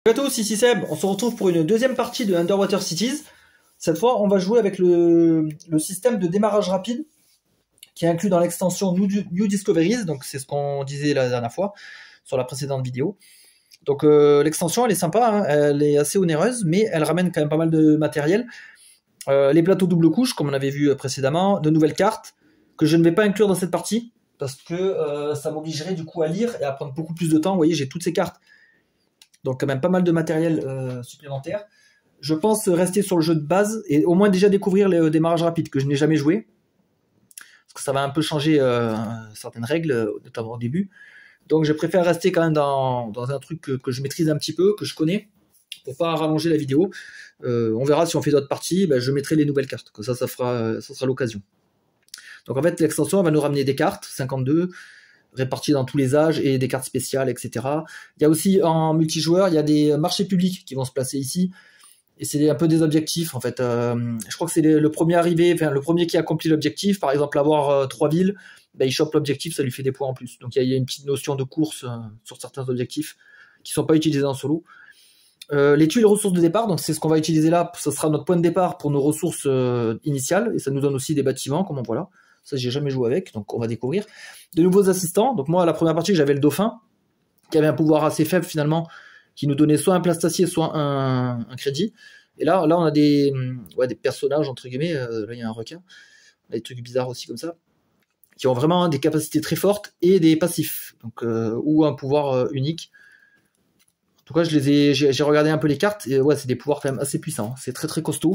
Salut à tous, ici Seb, on se retrouve pour une deuxième partie de Underwater Cities. Cette fois, on va jouer avec le système de démarrage rapide qui est inclus dans l'extension New Discoveries, donc c'est ce qu'on disait la dernière fois sur la précédente vidéo. Donc l'extension elle est sympa, hein, elle est assez onéreuse, mais elle ramène quand même pas mal de matériel. Les plateaux double couche, comme on avait vu précédemment, de nouvelles cartes, que je ne vais pas inclure dans cette partie, parce que ça m'obligerait du coup à lire et à prendre beaucoup plus de temps. Vous voyez, j'ai toutes ces cartes. Donc quand même pas mal de matériel supplémentaire. Je pense rester sur le jeu de base et au moins déjà découvrir les démarrages rapides que je n'ai jamais joué. Parce que ça va un peu changer certaines règles, notamment au début. Donc je préfère rester quand même dans un truc que je maîtrise un petit peu, que je connais, pour pas rallonger la vidéo. On verra si on fait d'autres parties, ben, je mettrai les nouvelles cartes. Comme ça sera l'occasion. Donc en fait l'extension va nous ramener des cartes, 52, répartis dans tous les âges et des cartes spéciales, etc. Il y a aussi en multijoueur, il y a des marchés publics qui vont se placer ici. Et c'est un peu des objectifs en fait. Je crois que c'est le premier arrivé, enfin le premier qui accomplit l'objectif. Par exemple, avoir 3 villes, ben, il chope l'objectif, ça lui fait des points en plus. Donc il y a une petite notion de course sur certains objectifs qui sont pas utilisés en solo. Les tuiles ressources de départ, donc c'est ce qu'on va utiliser là. Ce sera notre point de départ pour nos ressources initiales et ça nous donne aussi des bâtiments, comme on voit là. Ça, j'ai jamais joué avec, donc on va découvrir. De nouveaux assistants. Donc moi, la première partie, j'avais le dauphin, qui avait un pouvoir assez faible finalement, qui nous donnait soit un plastacier, soit un crédit. Et là, on a des personnages, entre guillemets. Là, il y a un requin. On a des trucs bizarres aussi comme ça, qui ont vraiment des capacités très fortes et des passifs, donc ou un pouvoir unique. En tout cas, j'ai regardé un peu les cartes, et ouais, c'est des pouvoirs quand même assez puissants. C'est très très costaud.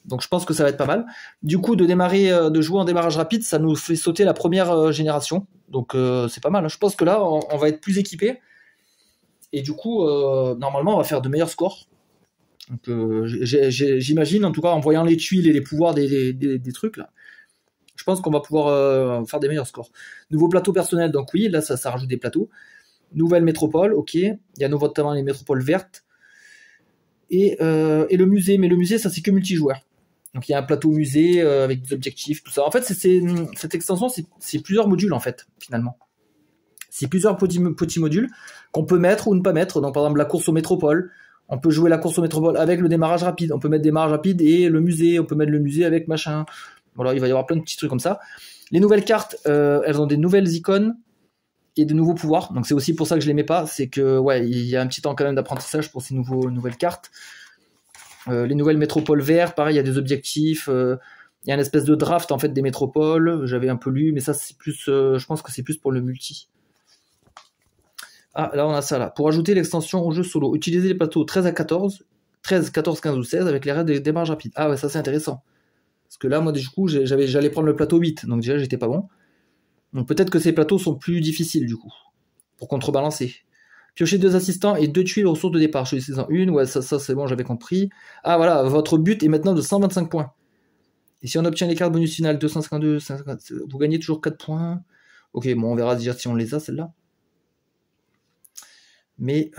Donc je pense que ça va être pas mal. Du coup, de jouer en démarrage rapide, ça nous fait sauter la première génération. Donc c'est pas mal. Je pense que là, on va être plus équipé. Et du coup, normalement, on va faire de meilleurs scores. Donc j'imagine, en tout cas, en voyant les tuiles et les pouvoirs des trucs, là, je pense qu'on va pouvoir faire des meilleurs scores. Nouveau plateau personnel, donc oui, là, ça rajoute des plateaux. Nouvelle métropole, ok. Il y a notamment les métropoles vertes. Et le musée, mais le musée, ça, c'est que multijoueur. Donc il y a un plateau musée avec des objectifs, tout ça. En fait, cette extension, c'est plusieurs modules en fait, finalement. C'est plusieurs petits modules qu'on peut mettre ou ne pas mettre. Donc par exemple la course aux métropoles, on peut jouer la course aux métropoles avec le démarrage rapide. On peut mettre démarrage rapide et le musée, on peut mettre le musée avec machin. Voilà, il va y avoir plein de petits trucs comme ça. Les nouvelles cartes, elles ont des nouvelles icônes et de nouveaux pouvoirs. Donc c'est aussi pour ça que je les mets pas. C'est que ouais, il y a un petit temps quand même d'apprentissage pour ces nouvelles cartes. Les nouvelles métropoles vertes, pareil, il y a des objectifs. Il y a une espèce de draft en fait des métropoles. J'avais un peu lu, mais ça c'est plus, je pense que c'est plus pour le multi. Ah, là on a ça là. Pour ajouter l'extension au jeu solo, utilisez les plateaux 13 à 14, 13, 14, 15 ou 16 avec les règles des démarrages rapides. Ah ouais, ça c'est intéressant. Parce que là, moi du coup, j'allais prendre le plateau 8, donc déjà j'étais pas bon. Donc peut-être que ces plateaux sont plus difficiles du coup, pour contrebalancer. Piocher 2 assistants et 2 tuiles ressources de départ. Choisissez-en une, ouais, ça c'est bon, j'avais compris. Ah voilà, votre but est maintenant de 125 points. Et si on obtient les cartes bonus finales 252, 150, vous gagnez toujours 4 points. Ok, bon, on verra déjà si on les a, celles-là. Mais,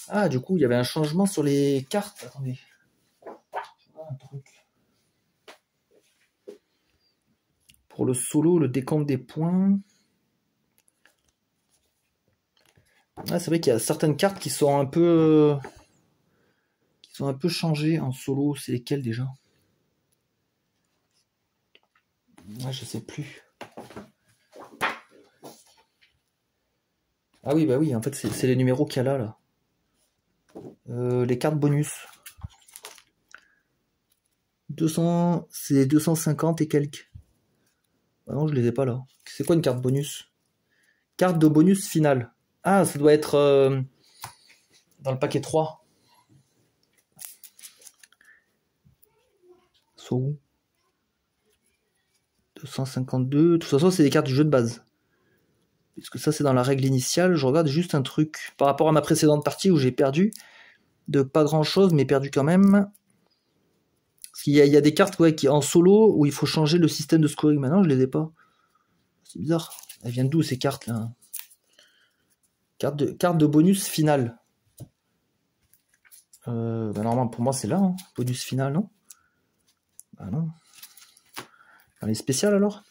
ah, du coup, il y avait un changement sur les cartes. Attendez. Un truc. Pour le solo, le décompte des points. Ah, c'est vrai qu'il y a certaines cartes qui sont un peu changées en solo. C'est lesquelles déjà? Ah, je sais plus. Ah oui, bah oui, en fait, c'est les numéros qu'il y a là. Les cartes bonus. 200, c'est 250 et quelques. Ah non, je les ai pas là. C'est quoi une carte bonus? Carte de bonus finale. Ah, ça doit être dans le paquet 3. So. 252. De toute façon, c'est des cartes du jeu de base. Puisque ça, c'est dans la règle initiale. Je regarde juste un truc par rapport à ma précédente partie où j'ai perdu de pas grand chose, mais perdu quand même. Parce qu'il y a des cartes ouais, qui en solo où il faut changer le système de scoring. Maintenant, je les ai pas. C'est bizarre. Elles viennent d'où ces cartes là? Carte de bonus finale. Bah normalement, pour moi, c'est là. Hein. Bonus final, non? Bah non. Dans les spéciales alors?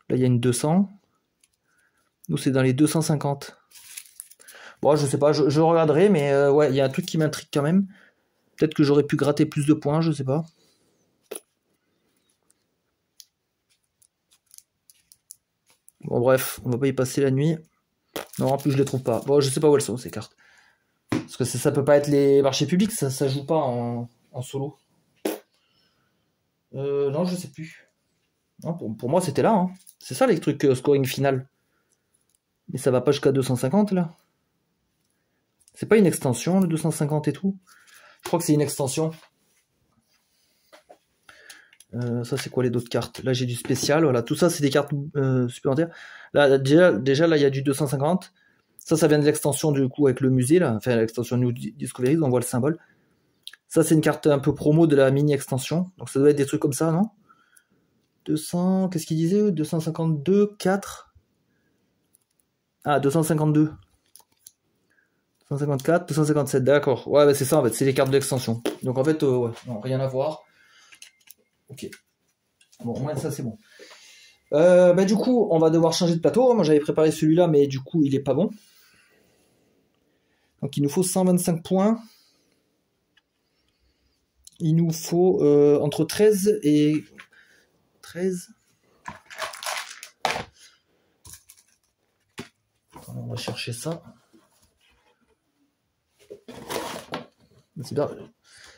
Là, il y a une 200. Nous, c'est dans les 250. Bon, je sais pas, je regarderai, mais ouais, il y a un truc qui m'intrigue quand même. Peut-être que j'aurais pu gratter plus de points, je sais pas. Bon, bref, on va pas y passer la nuit. Non, en plus, je les trouve pas. Bon, je sais pas où elles sont, ces cartes. Parce que ça peut pas être les marchés publics, ça joue pas en solo. Non, je sais plus. Non, pour moi, c'était là. Hein. C'est ça, les trucs scoring final. Mais ça va pas jusqu'à 250, là. C'est pas une extension, le 250 et tout. Je crois que c'est une extension. Ça, c'est quoi les d'autres cartes? Là, j'ai du spécial. Voilà, tout ça, c'est des cartes supplémentaires. Là, déjà, là, il y a du 250. Ça vient de l'extension, du coup, avec le musée, là. Enfin, l'extension New Discoveries, on voit le symbole. Ça, c'est une carte un peu promo de la mini-extension. Donc, ça doit être des trucs comme ça, non? 200... Qu'est-ce qu'il disait? 252, 4... Ah, 252. 254, 257, d'accord. Ouais, bah, c'est ça, en fait, c'est les cartes d'extension. Donc, en fait, ouais, non, rien à voir. Ok. Bon, au moins, ça, c'est bon. Bah, du coup, on va devoir changer de plateau. Moi, j'avais préparé celui-là, mais du coup, il est pas bon. Donc, il nous faut 125 points. Il nous faut entre 13 et... 13. On va chercher ça.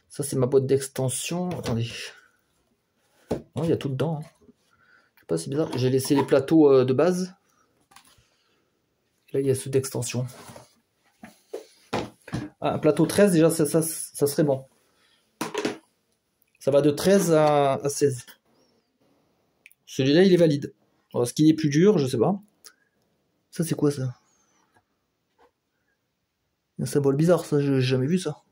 Ça, c'est ma boîte d'extension. Attendez. Non, il y a tout dedans. Hein. Je sais pas, c'est bizarre. J'ai laissé les plateaux de base. Là, il y a ceux d'extension. Ah, un plateau 13, déjà, ça serait bon. Ça va de 13 à 16. Celui-là, il est valide. Alors, est-ce qu'il est plus dur? Je sais pas. Ça, c'est quoi, ça? Un symbole bizarre, ça, j'ai jamais vu ça.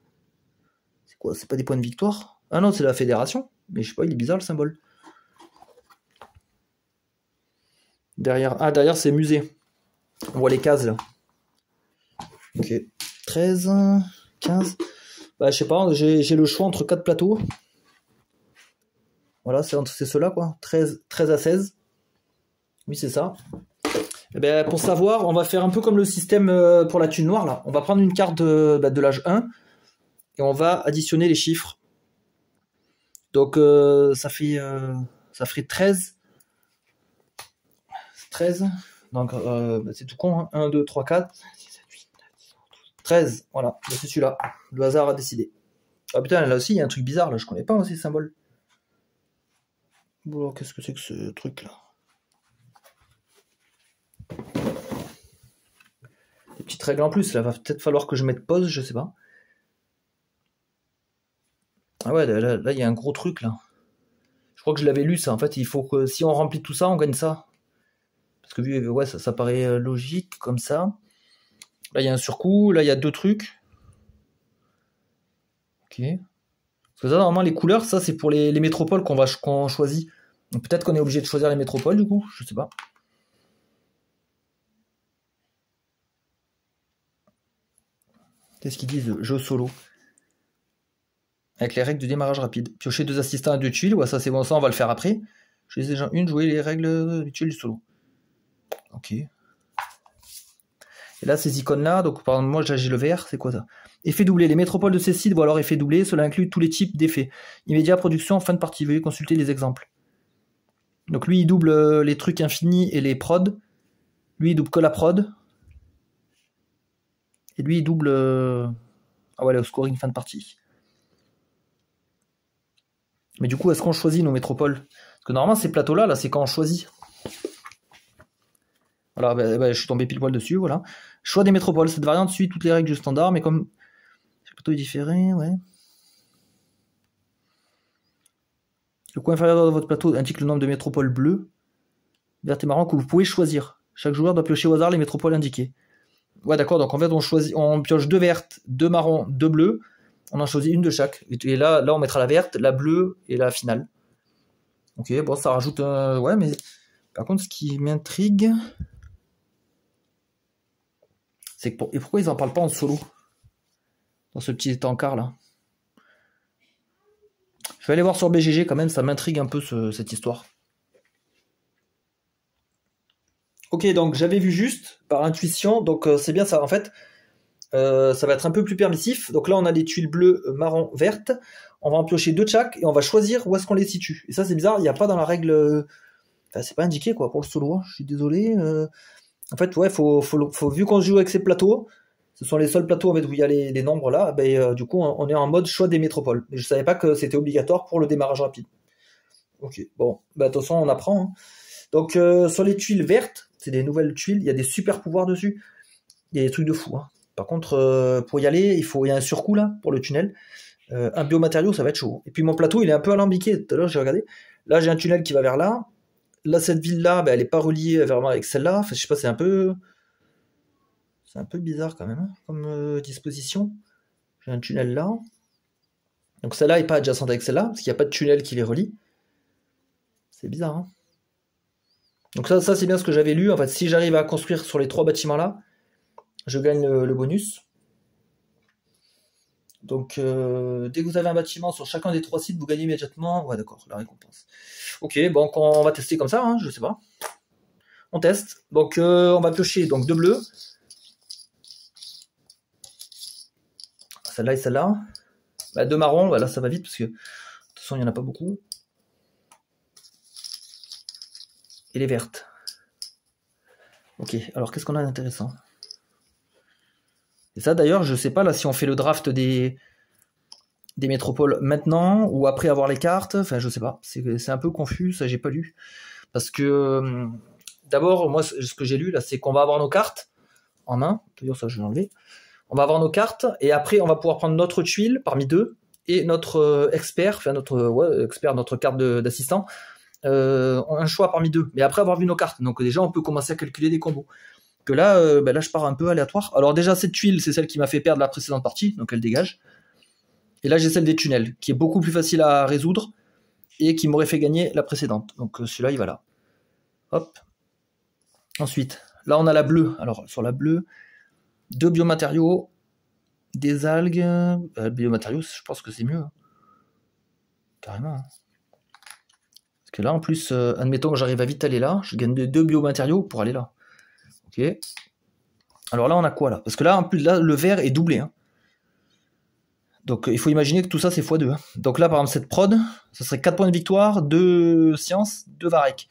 C'est quoi? C'est pas des points de victoire? Ah non, c'est la fédération. Mais je sais pas, il est bizarre, le symbole. Derrière, c'est musée. On voit les cases, là. Ok. 13, 15. Bah, je sais pas, j'ai le choix entre 4 plateaux. Voilà, c'est ceux-là, quoi. 13 à 16. Oui, c'est ça. Et ben, pour savoir, on va faire un peu comme le système pour la thune noire, là. On va prendre une carte de l'âge 1 et on va additionner les chiffres. Donc, ça ferait 13. 13. Donc, c'est tout con, hein. 1, 2, 3, 4. 13, voilà, c'est celui-là. Le hasard a décidé. Ah putain, là aussi, il y a un truc bizarre, là, je connais pas aussi ce symbole. Bon, qu'est-ce que c'est que ce truc-là? Des petites règles en plus, là, va peut-être falloir que je mette pause, je sais pas. Ah ouais, là, il y a un gros truc, là. Je crois que je l'avais lu, ça. En fait, il faut que, si on remplit tout ça, on gagne ça. Parce que, ouais, ça paraît logique, comme ça. Là, il y a un surcoût, là, il y a 2 trucs. Ok. Parce que ça, normalement, les couleurs, ça, c'est pour les métropoles qu'on choisit. Donc peut-être qu'on est obligé de choisir les métropoles, du coup. Je sais pas. Qu'est-ce qu'ils disent? Jeu solo. Avec les règles de démarrage rapide. Piocher 2 assistants à 2 tuiles. Ouais, ça, c'est bon, ça, on va le faire après. Je les ai déjà jouer les règles des tuiles du solo. Ok. Et là, ces icônes-là, donc par exemple, moi j'ai le vert, c'est quoi ça? Effet doublé. Les métropoles de ces sites voient alors effet doublé. Cela inclut tous les types d'effets. Immédiat, production, fin de partie. Veuillez consulter les exemples. Donc lui, il double les trucs infinis et les prods. Lui, il double que la prod. Et lui, il double... Ah ouais, le scoring fin de partie. Mais du coup, est-ce qu'on choisit nos métropoles? Parce que normalement, ces plateaux-là, là, c'est quand on choisit. Voilà, bah, je suis tombé pile poil dessus, voilà. Choix des métropoles. Cette variante suit toutes les règles du standard, mais comme chaque plateau est différé, ouais. Le coin inférieur de votre plateau indique le nombre de métropoles bleues, vertes et marron que vous pouvez choisir. Chaque joueur doit piocher au hasard les métropoles indiquées. Ouais, d'accord, donc en fait, on pioche 2 vertes, 2 marrons, 2 bleus. On en choisit une de chaque. Et là, on mettra la verte, la bleue et la finale. Ok, bon, ça rajoute un... Ouais, mais... Par contre, ce qui m'intrigue... C'est que et pourquoi ils en parlent pas en solo? Dans ce petit encart là. Je vais aller voir sur BGG quand même, ça m'intrigue un peu cette histoire. Ok, donc j'avais vu juste par intuition, donc c'est bien ça. En fait, ça va être un peu plus permissif. Donc là, on a les tuiles bleues, marron, vertes. On va en piocher 2 de chaque et on va choisir où est-ce qu'on les situe. Et ça, c'est bizarre, il n'y a pas dans la règle... Enfin, c'est pas indiqué, quoi, pour le solo, hein. Je suis désolé. En fait, ouais, vu qu'on joue avec ces plateaux, ce sont les seuls plateaux en fait, où il y a les nombres là, ben, du coup, on est en mode choix des métropoles. Mais je savais pas que c'était obligatoire pour le démarrage rapide. Ok, bon, bah, de toute façon, on apprend. Hein. Donc, sur les tuiles vertes, c'est des nouvelles tuiles, il y a des super pouvoirs dessus. Il y a des trucs de fou. Hein. Par contre, pour y aller, il y a un surcoût là, pour le tunnel. Un biomatériau, ça va être chaud. Et puis mon plateau, il est un peu alambiqué. Tout à l'heure, j'ai regardé. Là, j'ai un tunnel qui va vers là. Là, cette ville-là, ben, elle n'est pas reliée vraiment avec celle-là. Enfin, je sais pas, c'est un peu bizarre quand même, hein, comme disposition. J'ai un tunnel là. Donc celle-là n'est pas adjacente avec celle-là, parce qu'il n'y a pas de tunnel qui les relie. C'est bizarre, hein. Donc ça c'est bien ce que j'avais lu. En fait, si j'arrive à construire sur les 3 bâtiments-là, je gagne le bonus. Donc, dès que vous avez un bâtiment sur chacun des 3 sites, vous gagnez immédiatement. Ouais, d'accord, la récompense. Ok, bon, on va tester comme ça, hein, je sais pas. On teste. Donc, on va piocher donc 2 bleus. Celle-là et celle-là. Bah, 2 marrons, voilà, ça va vite parce que de toute façon, il n'y en a pas beaucoup. Et les vertes. Ok, alors qu'est-ce qu'on a d'intéressant? Et ça, d'ailleurs, je sais pas là si on fait le draft des métropoles maintenant ou après avoir les cartes. Enfin, je sais pas. C'est un peu confus, ça, j'ai pas lu. Parce que, d'abord, moi, ce que j'ai lu là, c'est qu'on va avoir nos cartes en main. D'ailleurs, ça, je vais l'enlever. On va avoir nos cartes et après, on va pouvoir prendre notre tuile parmi 2 et notre expert, enfin, notre carte d'assistant. Un choix parmi 2. Mais après avoir vu nos cartes. Donc, déjà, on peut commencer à calculer des combos. Que là, là, je pars un peu aléatoire. Alors déjà, cette tuile, c'est celle qui m'a fait perdre la précédente partie, donc elle dégage. Et là, j'ai celle des tunnels, qui est beaucoup plus facile à résoudre et qui m'aurait fait gagner la précédente. Donc celui-là, il va là. Hop. Ensuite, là, on a la bleue. Alors, sur la bleue, 2 biomatériaux, des algues. Biomatériaux, je pense que c'est mieux. Hein. Carrément. Hein. Parce que là, en plus, admettons que j'arrive à vite aller là, je gagne 2 biomatériaux pour aller là. Ok. Alors là, on a quoi là? Parce que là, en plus, là, le vert est doublé. Hein. Donc il faut imaginer que tout ça, c'est x2. Hein. Donc là, par exemple, cette prod, ça serait 4 points de victoire, 2 sciences, 2 varec.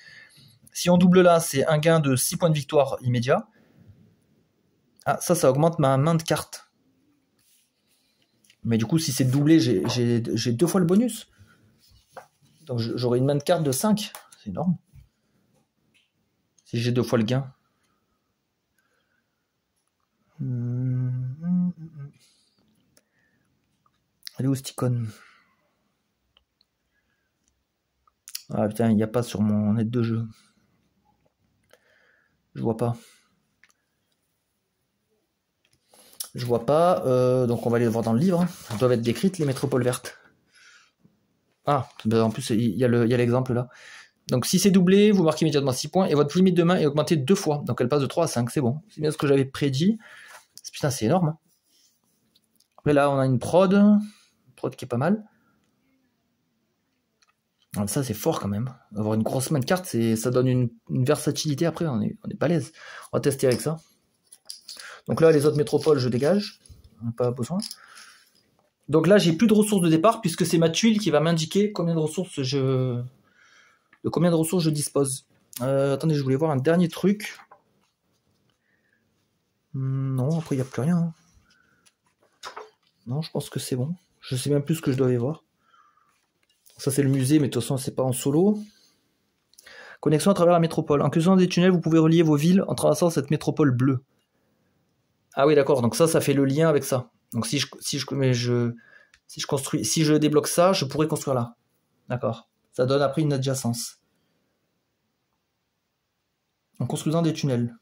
Si on double là, c'est un gain de 6 points de victoire immédiat. Ah, ça augmente ma main de cartes. Mais du coup, si c'est doublé, j'ai 2 fois le bonus. Donc j'aurai une main de cartes de 5. C'est énorme. Si j'ai 2 fois le gain. Elle est où cette icône? Ah putain, il n'y a pas sur mon aide de jeu. Je vois pas. Je vois pas. Donc on va aller voir dans le livre. Elles doivent être décrites, les métropoles vertes. Ah, ben en plus, il y a l'exemple là. Donc si c'est doublé, vous marquez immédiatement 6 points et votre limite de main est augmentée 2 fois. Donc elle passe de 3 à 5, c'est bon. C'est bien ce que j'avais prédit. Putain, c'est énorme. Hein. Après là, on a une prod qui est pas mal. Alors, ça, c'est fort quand même. Avoir une grosse main de cartes, ça donne une versatilité après, on est balèze. On va tester avec ça. Donc là, les autres métropoles, je dégage. On n'a pas besoin. Donc là, j'ai plus de ressources de départ puisque c'est ma tuile qui va m'indiquer combien de ressources je dispose. Attendez, je voulais voir un dernier truc. Non, après, il n'y a plus rien. Hein. Non, je pense que c'est bon. Je sais même plus ce que je dois aller voir. Ça, c'est le musée, mais de toute façon, c'est pas en solo. Connexion à travers la métropole. En creusant des tunnels, vous pouvez relier vos villes en traversant cette métropole bleue. Ah oui, d'accord. Donc ça fait le lien avec ça. Donc si je débloque ça, je pourrais construire là. D'accord. Ça donne après une adjacence. En construisant des tunnels.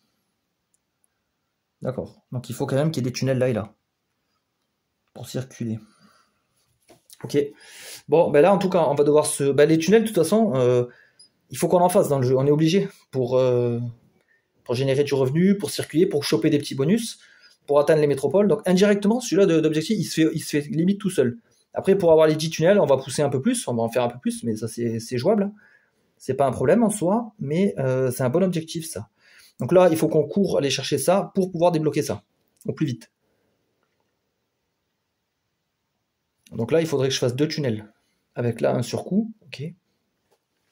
D'accord. Donc il faut quand même qu'il y ait des tunnels là et là. Pour circuler. Ok. Bon, ben là, en tout cas, on va devoir se... Ben, les tunnels, de toute façon, il faut qu'on en fasse dans le jeu. On est obligé pour générer du revenu, pour circuler, pour choper des petits bonus, pour atteindre les métropoles. Donc, indirectement, celui-là d'objectif, il se fait limite tout seul. Après, pour avoir les 10 tunnels, on va pousser un peu plus, on va en faire un peu plus, mais ça, c'est jouable. C'est pas un problème en soi, mais c'est un bon objectif, ça. Donc là, il faut qu'on court aller chercher ça pour pouvoir débloquer ça, au plus vite. Donc là, il faudrait que je fasse 2 tunnels. Avec là un surcoût. Ok.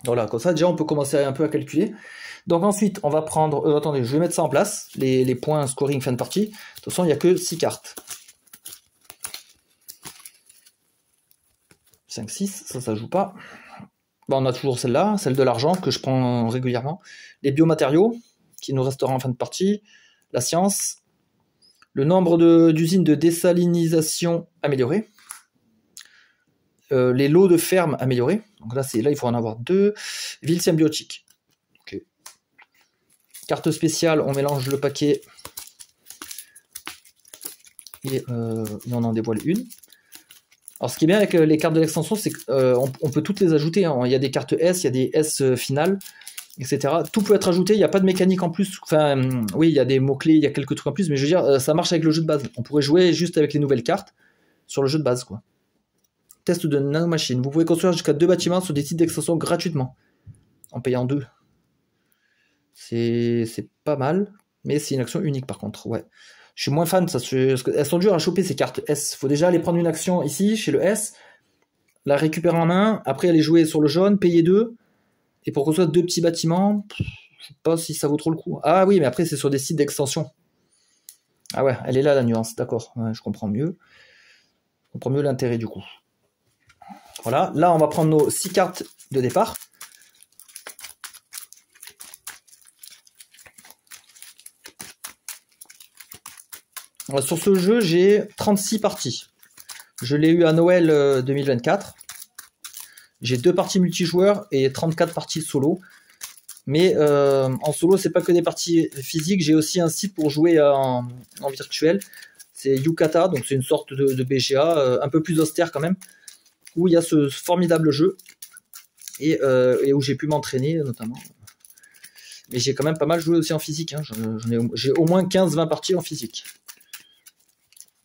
Voilà, comme ça déjà on peut commencer un peu à calculer. Donc ensuite, on va prendre... attendez, je vais mettre ça en place. Les points scoring fin de partie. De toute façon, il n'y a que 6 cartes. 5, 6, ça joue pas. Bon, on a toujours celle-là, celle de l'argent que je prends régulièrement. Les biomatériaux, qui nous restera en fin de partie. La science. Le nombre d'usines de désalinisation amélioré. Les lots de ferme améliorés. Donc là, il faut en avoir 2. Ville symbiotique. Okay. Carte spéciale, on mélange le paquet. Et on en dévoile une. Alors ce qui est bien avec les cartes de l'extension, c'est qu'on peut toutes les ajouter. Hein. Il y a des cartes S, il y a des S finales, etc. Tout peut être ajouté, il n'y a pas de mécanique en plus. Enfin, oui, il y a des mots-clés, il y a quelques trucs en plus, mais je veux dire, ça marche avec le jeu de base. On pourrait jouer juste avec les nouvelles cartes sur le jeu de base, quoi. Test de nanomachine. Vous pouvez construire jusqu'à 2 bâtiments sur des sites d'extension gratuitement, en payant 2. C'est pas mal, mais c'est une action unique par contre, ouais. Je suis moins fan, parce qu'elles sont dures à choper ces cartes S. Faut déjà aller prendre une action ici, chez le S, la récupérer en main, après aller jouer sur le jaune, payer 2, et pour construire 2 petits bâtiments, je sais pas si ça vaut trop le coup. Ah oui, mais après c'est sur des sites d'extension. Ah ouais, elle est là la nuance, d'accord, ouais, je comprends mieux. Je comprends mieux l'intérêt du coup. Voilà, là on va prendre nos 6 cartes de départ. Sur ce jeu, j'ai 36 parties. Je l'ai eu à Noël 2024. J'ai 2 parties multijoueurs et 34 parties solo. Mais en solo, c'est pas que des parties physiques. J'ai aussi un site pour jouer en virtuel. C'est Yucata, donc c'est une sorte de BGA, un peu plus austère quand même, où il y a ce formidable jeu et où j'ai pu m'entraîner notamment. Mais j'ai quand même pas mal joué aussi en physique. Hein. J'ai au moins 15-20 parties en physique.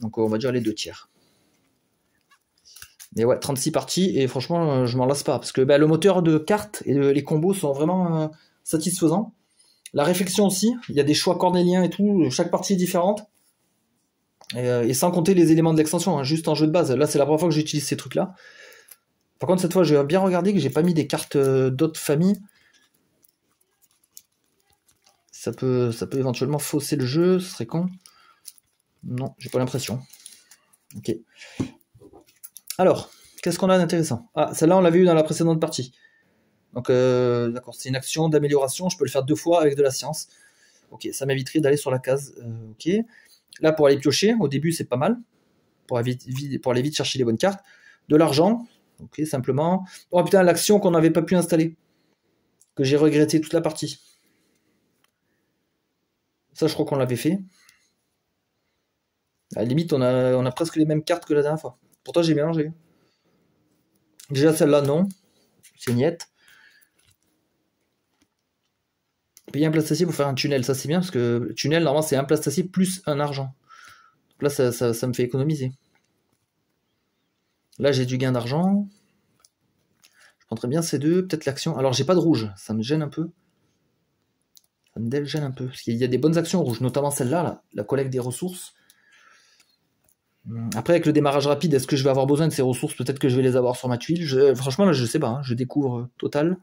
Donc on va dire les 2 tiers. Mais ouais, 36 parties, et franchement, je m'en lasse pas. Parce que le moteur de cartes et les combos sont vraiment satisfaisants. La réflexion aussi, il y a des choix cornéliens et tout, chaque partie est différente. Et sans compter les éléments de l'extension, hein, juste en jeu de base. Là, c'est la première fois que j'utilise ces trucs-là. Par contre, cette fois, j'ai bien regardé que j'ai pas mis des cartes d'autres familles. Ça peut éventuellement fausser le jeu, ce serait con. Non, j'ai pas l'impression. Ok. Alors, qu'est-ce qu'on a d'intéressant? Ah, celle-là, on l'avait eu dans la précédente partie. Donc, d'accord, c'est une action d'amélioration. Je peux le faire 2 fois avec de la science. Ok, ça m'éviterait d'aller sur la case. Ok. Là, pour aller piocher, au début, c'est pas mal. Pour aller vite chercher les bonnes cartes. De l'argent. Ok, simplement. Oh putain, l'action qu'on n'avait pas pu installer. Que j'ai regretté toute la partie. Ça, je crois qu'on l'avait fait. À la limite, on a presque les mêmes cartes que la dernière fois. Pourtant, j'ai mélangé. Déjà, celle-là, non. C'est niette. Payer un plasticien pour faire un tunnel, ça c'est bien, parce que le tunnel, normalement, c'est un plasticien plus un argent. Donc là, ça me fait économiser. Là, j'ai du gain d'argent. Je prendrais bien ces 2, peut-être l'action. Alors, j'ai pas de rouge, ça me gêne un peu. Ça me gêne un peu, parce qu'il y a des bonnes actions rouges, notamment celle-là, là, la collecte des ressources. Après, avec le démarrage rapide, est-ce que je vais avoir besoin de ces ressources? Peut-être que je vais les avoir sur ma tuile. Franchement, là, je sais pas, hein, je découvre total.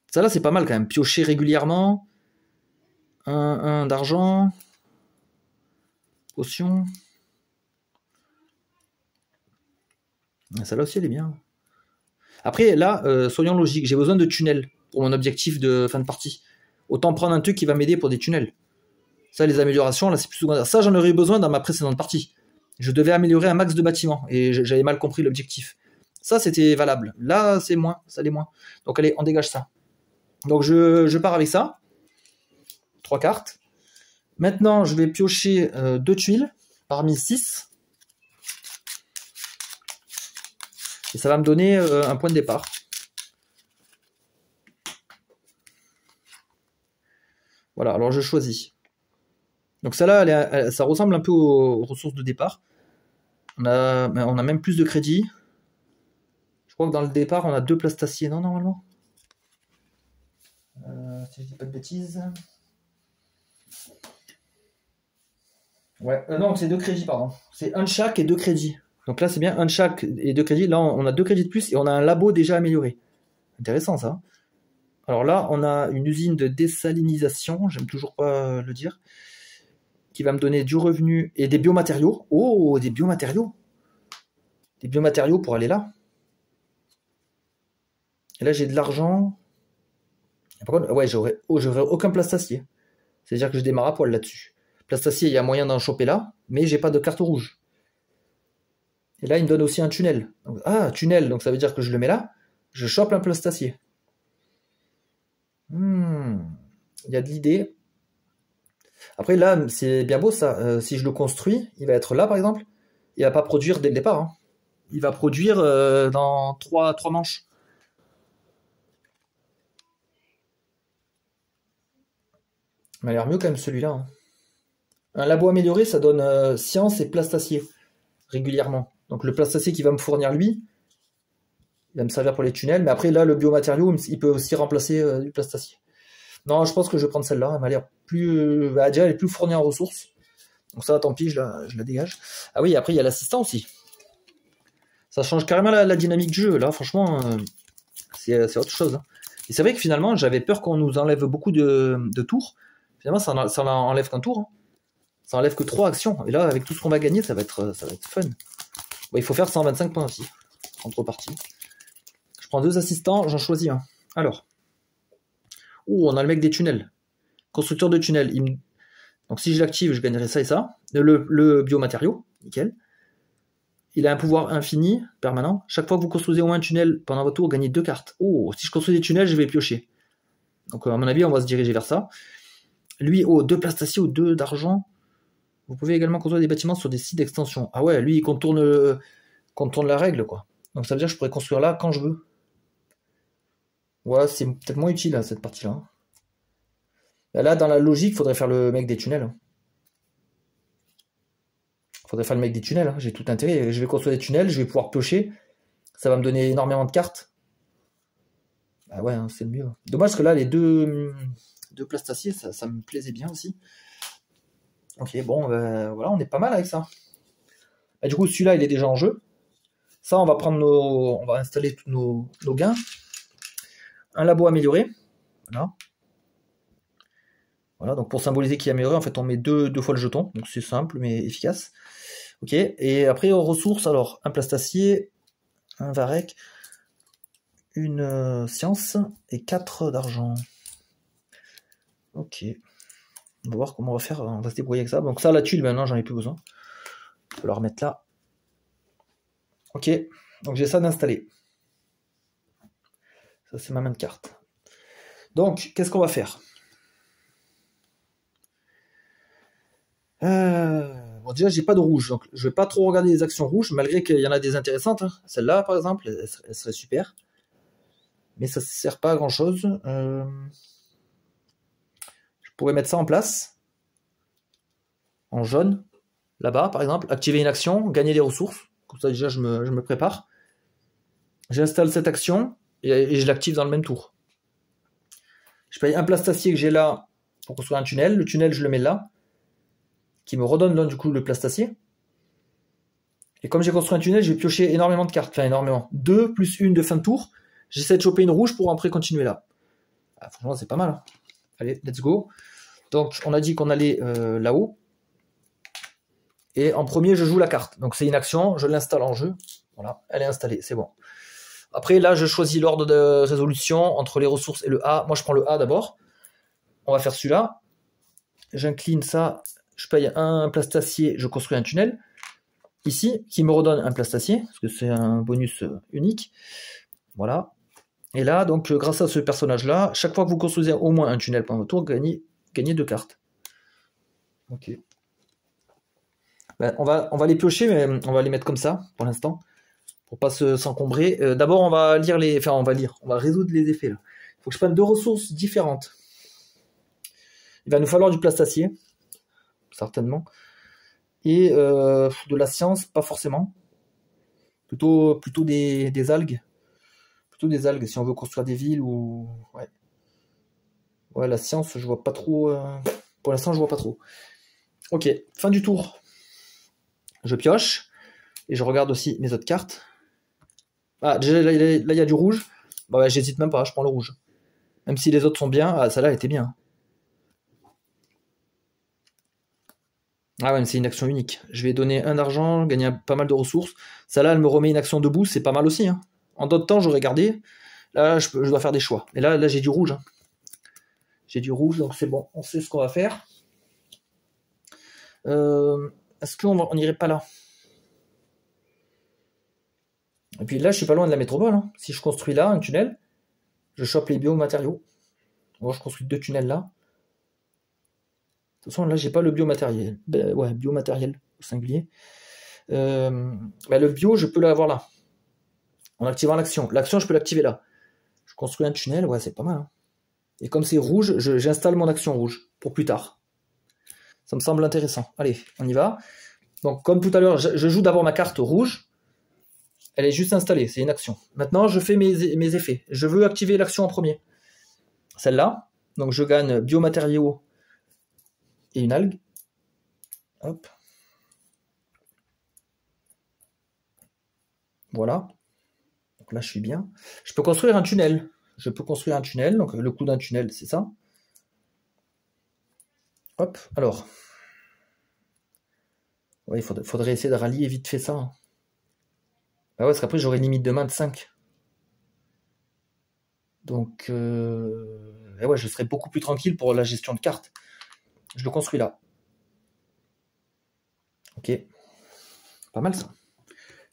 Ça, là, c'est pas mal quand même. Piocher régulièrement. Un d'argent. Potion. Celle-là aussi, elle est bien. Après, là, soyons logiques. J'ai besoin de tunnels pour mon objectif de fin de partie. Autant prendre un truc qui va m'aider pour des tunnels. Ça, les améliorations, là, c'est plus secondaire. Ça, j'en aurais eu besoin dans ma précédente partie. Je devais améliorer un max de bâtiments. Et j'avais mal compris l'objectif. Ça, c'était valable. Là, c'est moins. Ça l'est moins. Donc, allez, on dégage ça. Donc, je pars avec ça. 3 cartes. Maintenant, je vais piocher 2 tuiles parmi 6. Et ça va me donner un point de départ. Voilà, alors je choisis. Donc celle-là, ça ressemble un peu aux ressources de départ. On a même plus de crédit. Je crois que dans le départ, on a 2 plastaciers, non, normalement? Si je dis pas de bêtises. Ouais, non, c'est 2 crédits, pardon. C'est un de chaque et 2 crédits. Donc là, c'est bien un de chaque et 2 crédits. Là, on a 2 crédits de plus et on a un labo déjà amélioré. Intéressant, ça. Alors là, on a une usine de désalinisation, j'aime toujours pas le dire, qui va me donner du revenu et des biomatériaux. Oh, des biomatériaux. Des biomatériaux pour aller là. Et là, j'ai de l'argent. Par contre, ouais, j'aurais aucun plastacier. C'est-à-dire que je démarre à poil là-dessus. Plastacier, il y a moyen d'en choper là, mais j'ai pas de carte rouge. Et là, il me donne aussi un tunnel. Donc, tunnel, donc ça veut dire que je le mets là. Je chope un plastacier. Il y a de l'idée. Après, là, c'est bien beau ça. Si je le construis, il va être là, par exemple. Il va pas produire dès le départ. Hein. Il va produire dans 3 manches. Il m'a l'air mieux quand même celui-là. Hein. Un labo amélioré, ça donne science et plastacier régulièrement. Donc le plastacier qui va me fournir lui, il va me servir pour les tunnels. Mais après, là, le biomatériau, il peut aussi remplacer du plastacier. Non, je pense que je vais prendre celle-là. Elle m'a l'air plus... déjà, elle est plus fournie en ressources. Donc ça, tant pis, je la dégage. Ah oui, après, il y a l'assistant aussi. Ça change carrément la dynamique du jeu. Là, franchement, c'est autre chose. Hein. Et c'est vrai que finalement, j'avais peur qu'on nous enlève beaucoup de tours. Finalement, ça enlève qu'un tour. Hein. Ça enlève que 3 actions. Et là, avec tout ce qu'on va gagner, ça va être fun. Bon, il faut faire 125 points aussi. Contrepartie. Je prends 2 assistants, j'en choisis un. Alors. On a le mec des tunnels. Constructeur de tunnels. Donc si je l'active, je gagnerai ça et ça. Le biomatériau, nickel. Il a un pouvoir infini, permanent. Chaque fois que vous construisez au moins un tunnel pendant votre tour, gagnez 2 cartes. Oh, si je construis des tunnels, je vais piocher. Donc à mon avis, on va se diriger vers ça. Lui, 2 plastaciers ou 2 d'argent. Vous pouvez également construire des bâtiments sur des sites d'extension. Ah ouais, lui, il contourne la règle, quoi. Donc ça veut dire que je pourrais construire là quand je veux. Ouais, c'est peut-être moins utile, cette partie-là. Là, dans la logique, il faudrait faire le mec des tunnels. Faudrait faire le mec des tunnels. Hein. J'ai tout intérêt. Je vais construire des tunnels, je vais pouvoir piocher. Ça va me donner énormément de cartes. Ah ouais, hein, c'est le mieux. Dommage que là, les deux plastaciers, ça me plaisait bien aussi. Ok, bon, voilà, on est pas mal avec ça. Et du coup, celui-là, il est déjà en jeu. Ça, on va installer tous nos gains. Un labo amélioré. Voilà. Voilà, donc pour symboliser qu'il est amélioré, en fait, on met deux fois le jeton. Donc c'est simple, mais efficace. Ok, et après, aux ressources, alors, un plastacier, un varech, une science et 4 d'argent. Ok. On va voir comment on va faire. On va se débrouiller avec ça. Donc ça, la tuile, maintenant, j'en ai plus besoin. Je vais la remettre là. Ok, donc j'ai ça d'installer. Ça, c'est ma main de carte. Donc, qu'est-ce qu'on va faire? Bon, déjà, j'ai pas de rouge, donc je vais pas trop regarder les actions rouges, malgré qu'il y en a des intéressantes. Hein. Celle-là, par exemple, elle serait super. Mais ça ne sert pas à grand-chose. Je pourrais mettre ça en place. En jaune. Là-bas, par exemple. Activer une action, gagner des ressources. Comme ça, déjà, je me prépare. J'installe cette action et je l'active dans le même tour. Je paye un plastacier que j'ai là pour construire un tunnel. Le tunnel, je le mets là. Qui me redonne là, du coup, le plastacier. Et comme j'ai construit un tunnel, je vais piocher énormément de cartes. Enfin, énormément. 2 plus 1 de fin de tour. J'essaie de choper une rouge pour après continuer là. Ah, franchement, c'est pas mal. Hein. Allez, let's go. Donc, on a dit qu'on allait là-haut. Et en premier, je joue la carte. Donc, c'est une action. Je l'installe en jeu. Voilà, elle est installée. C'est bon. Après, là, je choisis l'ordre de résolution entre les ressources et le A. Moi, je prends le A d'abord. On va faire celui-là. J'incline ça. Je paye un plastacier. Je construis un tunnel. Ici, qui me redonne un plastacier. Parce que c'est un bonus unique. Voilà. Et là, donc, grâce à ce personnage-là, chaque fois que vous construisez au moins un tunnel pendant votre tour, gagnez 2 cartes. Ok. Ben, on va les piocher, mais on va les mettre comme ça, pour l'instant, pour pas s'encombrer. D'abord, on va résoudre les effets, là. Il faut que je prenne 2 ressources différentes. Il va nous falloir du plastacier, certainement. Et de la science, pas forcément. Plutôt des algues. Plutôt des algues, si on veut construire des villes ou... Ouais, la science, je vois pas trop... Pour l'instant, je vois pas trop. Ok, fin du tour. Je pioche. Et je regarde aussi mes autres cartes. Ah, déjà, là, il y a du rouge. Bah ouais, j'hésite même pas, je prends le rouge. Même si les autres sont bien. Ah, celle-là, elle était bien. Ah ouais, mais c'est une action unique. Je vais donner un d'argent, gagner pas mal de ressources. Celle-là, elle me remet une action debout, c'est pas mal aussi. Hein. En d'autres temps, j'aurais gardé. Là, je dois faire des choix. Et là j'ai du rouge. Hein. J'ai du rouge, donc c'est bon. On sait ce qu'on va faire. Est-ce qu'on n'irait pas là? Et puis là, je suis pas loin de la métropole. Hein. Si je construis là un tunnel, je chope les biomatériaux. Bon, je construis 2 tunnels là. De toute façon, là, j'ai pas le biomatériel. Ben, ouais, biomatériel au singulier. Ben, le bio, je peux l'avoir là. En activant l'action. L'action, je peux l'activer là. Je construis un tunnel, ouais, c'est pas mal. Hein. Et comme c'est rouge, j'installe mon action rouge pour plus tard. Ça me semble intéressant. Allez, on y va. Donc, comme tout à l'heure, je joue d'abord ma carte rouge. Elle est juste installée, c'est une action. Maintenant, je fais mes effets. Je veux activer l'action en premier. Celle-là. Donc, je gagne biomatériaux et une algue. Hop. Voilà. Donc là, je suis bien. Je peux construire un tunnel. Donc le coût d'un tunnel, c'est ça. Hop, alors. Ouais, il faudrait essayer de rallier vite fait ça. Ah ouais, parce qu'après, j'aurai une limite de main de 5. Donc, ouais, je serai beaucoup plus tranquille pour la gestion de cartes. Je le construis là. Ok. Pas mal ça.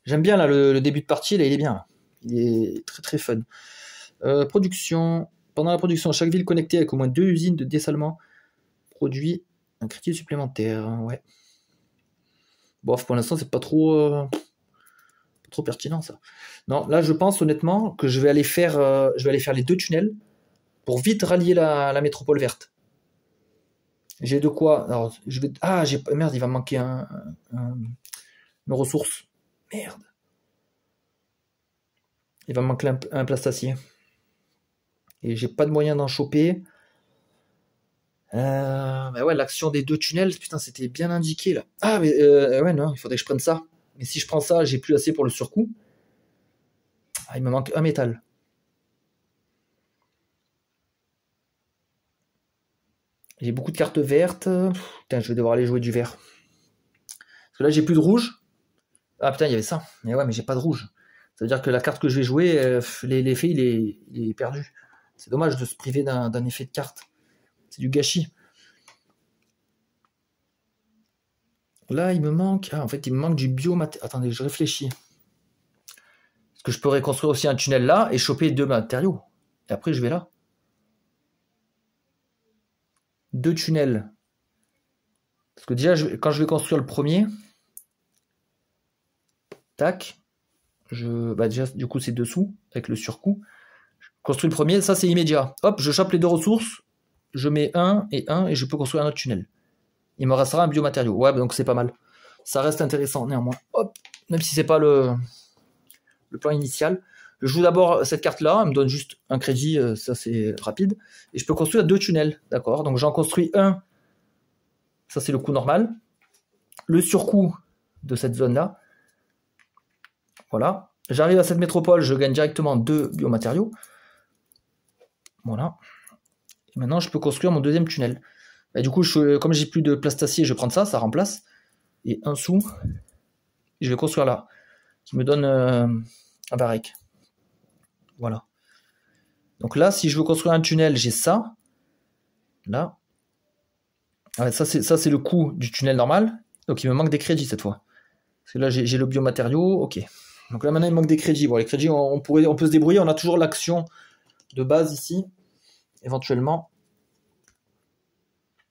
J'aime bien là le début de partie, là, il est bien. Là. Il est très très fun. Production. Pendant la production, chaque ville connectée avec au moins 2 usines de dessalement produit un crédit supplémentaire. Ouais. Bon, pour l'instant, c'est pas trop pertinent ça. Non, là, je pense honnêtement que je vais aller faire les 2 tunnels pour vite rallier la métropole verte. J'ai de quoi. Alors, je vais. Ah, merde, il va me manquer une ressource. Merde. Il va me manquer un plastacier. Et j'ai pas de moyen d'en choper. Bah ouais, l'action des 2 tunnels, putain, c'était bien indiqué là. Ah, mais ouais, non, il faudrait que je prenne ça. Mais si je prends ça, j'ai plus assez pour le surcoût. Ah, il me manque un métal. J'ai beaucoup de cartes vertes. Putain, je vais devoir aller jouer du vert. Parce que là, j'ai plus de rouge. Ah putain, il y avait ça. Mais ouais, mais j'ai pas de rouge. Ça veut dire que la carte que je vais jouer, l'effet, il est perdu. C'est dommage de se priver d'un effet de carte. C'est du gâchis. Là, il me manque... Ah, en fait, il me manque du biomatériau. Attendez, je réfléchis. Parce que je pourrais construire aussi un tunnel là et choper 2 matériaux. Et après, je vais là. 2 tunnels. Parce que déjà, quand je vais construire le premier... Tac. Bah déjà, du coup, c'est dessous, avec le surcoût. Je construis le premier, ça, c'est immédiat. Hop, je chope les 2 ressources. Je mets 1 et je peux construire un autre tunnel. Il me restera un biomatériau. Ouais, donc c'est pas mal. Ça reste intéressant, néanmoins. Hop, même si c'est pas le plan initial. Je joue d'abord cette carte-là, elle me donne juste un crédit, ça c'est rapide. Et je peux construire 2 tunnels, d'accord. Donc j'en construis un, ça c'est le coût normal. Le surcoût de cette zone-là. Voilà. J'arrive à cette métropole, je gagne directement 2 biomatériaux. Voilà. Et maintenant, je peux construire mon 2e tunnel. Et du coup, comme j'ai plus de plastacier, je vais prendre ça, ça remplace. Et un sous, je vais construire là, qui me donne un barrique. Voilà. Donc là, si je veux construire un tunnel, j'ai ça. Là. Ah, ça, c'est le coût du tunnel normal. Donc il me manque des crédits cette fois. Parce que là, j'ai le biomatériau. Ok. Donc là, maintenant, il me manque des crédits. Bon, les crédits, on peut se débrouiller. On a toujours l'action de base ici. Éventuellement.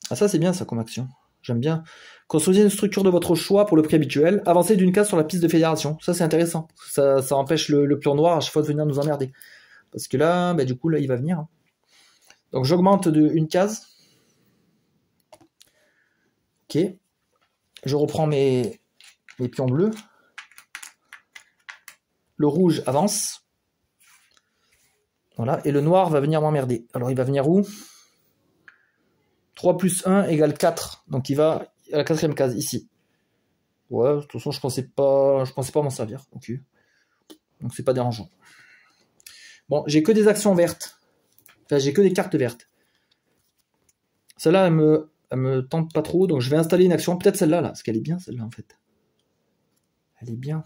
Ah, ça, c'est bien, ça, comme action. J'aime bien. Construisez une structure de votre choix pour le prix habituel. Avancez d'une case sur la piste de fédération. Ça, c'est intéressant. Ça empêche le pion noir à chaque fois de venir nous emmerder. Parce que là, bah, du coup, là, il va venir. Donc, j'augmente une case. Ok. Je reprends mes pions bleus. Le rouge avance. Voilà. Et le noir va venir m'emmerder. Alors, il va venir où? 3 plus 1 égale 4. Donc, il va à la 4e case, ici. Ouais, de toute façon, je pensais pas m'en servir. Ok. Donc c'est pas dérangeant. Bon, j'ai que des actions vertes. Enfin, j'ai que des cartes vertes. Celle-là, elle me tente pas trop, donc je vais installer une action. Peut-être celle-là, là, parce qu'elle est bien, celle-là, en fait. Elle est bien.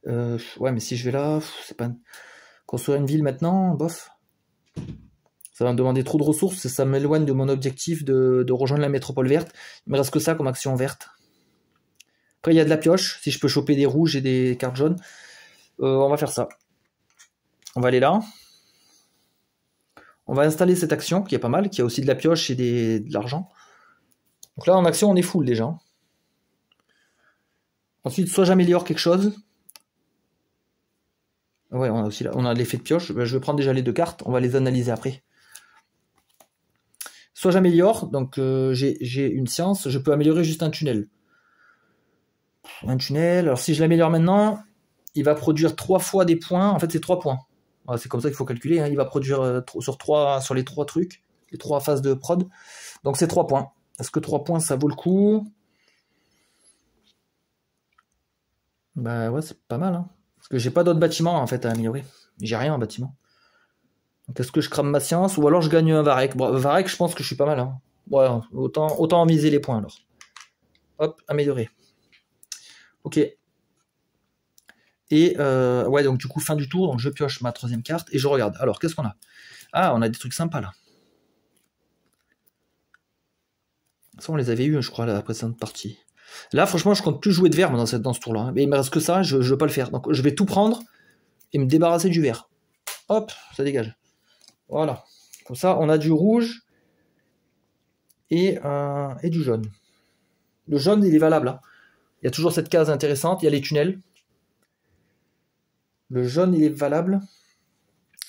Ouais, mais si je vais là, c'est pas... Construire une ville maintenant, bof. Ça va me demander trop de ressources et ça m'éloigne de mon objectif de rejoindre la métropole verte. Il me reste que ça comme action verte. Après, il y a de la pioche, si je peux choper des rouges et des cartes jaunes. On va faire ça. On va aller là. On va installer cette action qui est pas mal, qui a aussi de la pioche et de l'argent. Donc là, en action, on est full déjà. Ensuite, soit j'améliore quelque chose. Ouais, on a aussi on a l'effet de pioche. Je vais prendre déjà les 2 cartes. On va les analyser après. Soit j'améliore, donc j'ai une science. Je peux améliorer juste un tunnel. Un tunnel. Alors si je l'améliore maintenant, il va produire 3 fois des points. En fait, c'est 3 points. Voilà, c'est comme ça qu'il faut calculer. Hein. Il va produire sur les 3 trucs, les 3 phases de prod. Donc c'est 3 points. Est-ce que 3 points, ça vaut le coup? Bah ouais, c'est pas mal. Hein. Parce que j'ai pas d'autres bâtiments en fait à améliorer. J'ai rien en bâtiment. Donc est-ce que je crame ma science ou alors je gagne un Varek? Bon, Varek, je pense que je suis pas mal. Hein. Ouais, autant en miser les points alors. Hop, améliorer. Ok. Et ouais, donc du coup, fin du tour, donc je pioche ma 3e carte et je regarde. Alors, qu'est-ce qu'on a? Ah, on a des trucs sympas là. Ça, on les avait eu, je crois, la précédente partie. Là, franchement, je compte plus jouer de vert dans ce tour-là. Hein. Mais il me reste que ça, je veux pas le faire. Donc, je vais tout prendre et me débarrasser du vert. Hop, ça dégage. Voilà. Comme ça, on a du rouge et du jaune. Le jaune, il est valable. Hein. Il y a toujours cette case intéressante. Il y a les tunnels. Le jaune, il est valable.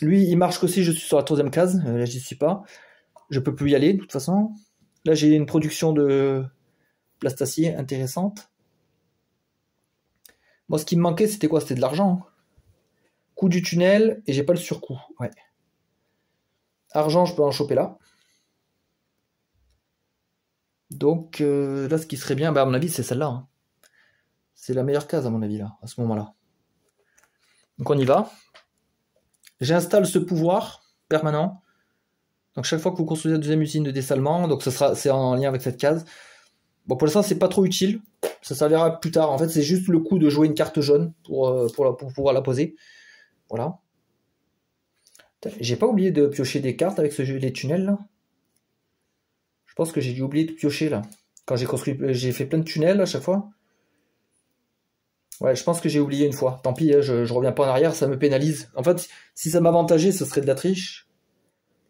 Lui, il marche que si je suis sur la 3e case. Là, j'y suis pas. Je peux plus y aller, de toute façon. Là, j'ai une production de plastacier intéressante. Moi, ce qui me manquait, c'était quoi? C'était de l'argent. Hein. Coût du tunnel, et j'ai pas le surcoût. Ouais. Argent, je peux en choper là. Donc, là, ce qui serait bien, bah, à mon avis, c'est celle-là. Hein. C'est la meilleure case, à mon avis, là, à ce moment-là. Donc, on y va. J'installe ce pouvoir permanent. Donc, chaque fois que vous construisez la 2e usine de dessalement, donc c'est en lien avec cette case. Bon, pour l'instant, c'est pas trop utile. Ça servira plus tard. En fait, c'est juste le coup de jouer une carte jaune pour pouvoir la poser. Voilà. J'ai pas oublié de piocher des cartes avec ce jeu des tunnels, là. Je pense que j'ai dû oublier de piocher, là. Quand j'ai fait plein de tunnels à chaque fois. Ouais, je pense que j'ai oublié une fois. Tant pis, hein, je reviens pas en arrière, ça me pénalise. En fait, si ça m'avantageait, ce serait de la triche.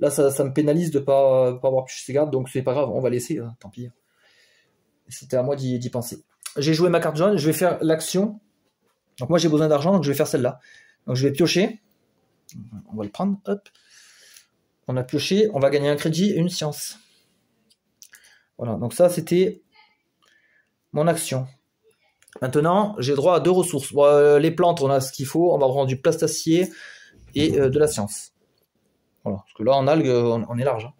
Là, ça me pénalise de pas avoir pioché ces cartes, donc c'est pas grave, on va laisser, hein, tant pis. C'était à moi d'y penser. J'ai joué ma carte jaune, je vais faire l'action. Donc moi j'ai besoin d'argent, donc je vais faire celle-là. Donc je vais piocher. On va le prendre, hop. On a pioché, on va gagner un crédit et une science. Voilà, donc ça c'était mon action. Maintenant, j'ai droit à 2 ressources. Bon, les plantes, on a ce qu'il faut, on va prendre du plastacier et de la science. Voilà, parce que là en algues, on est large. Hein.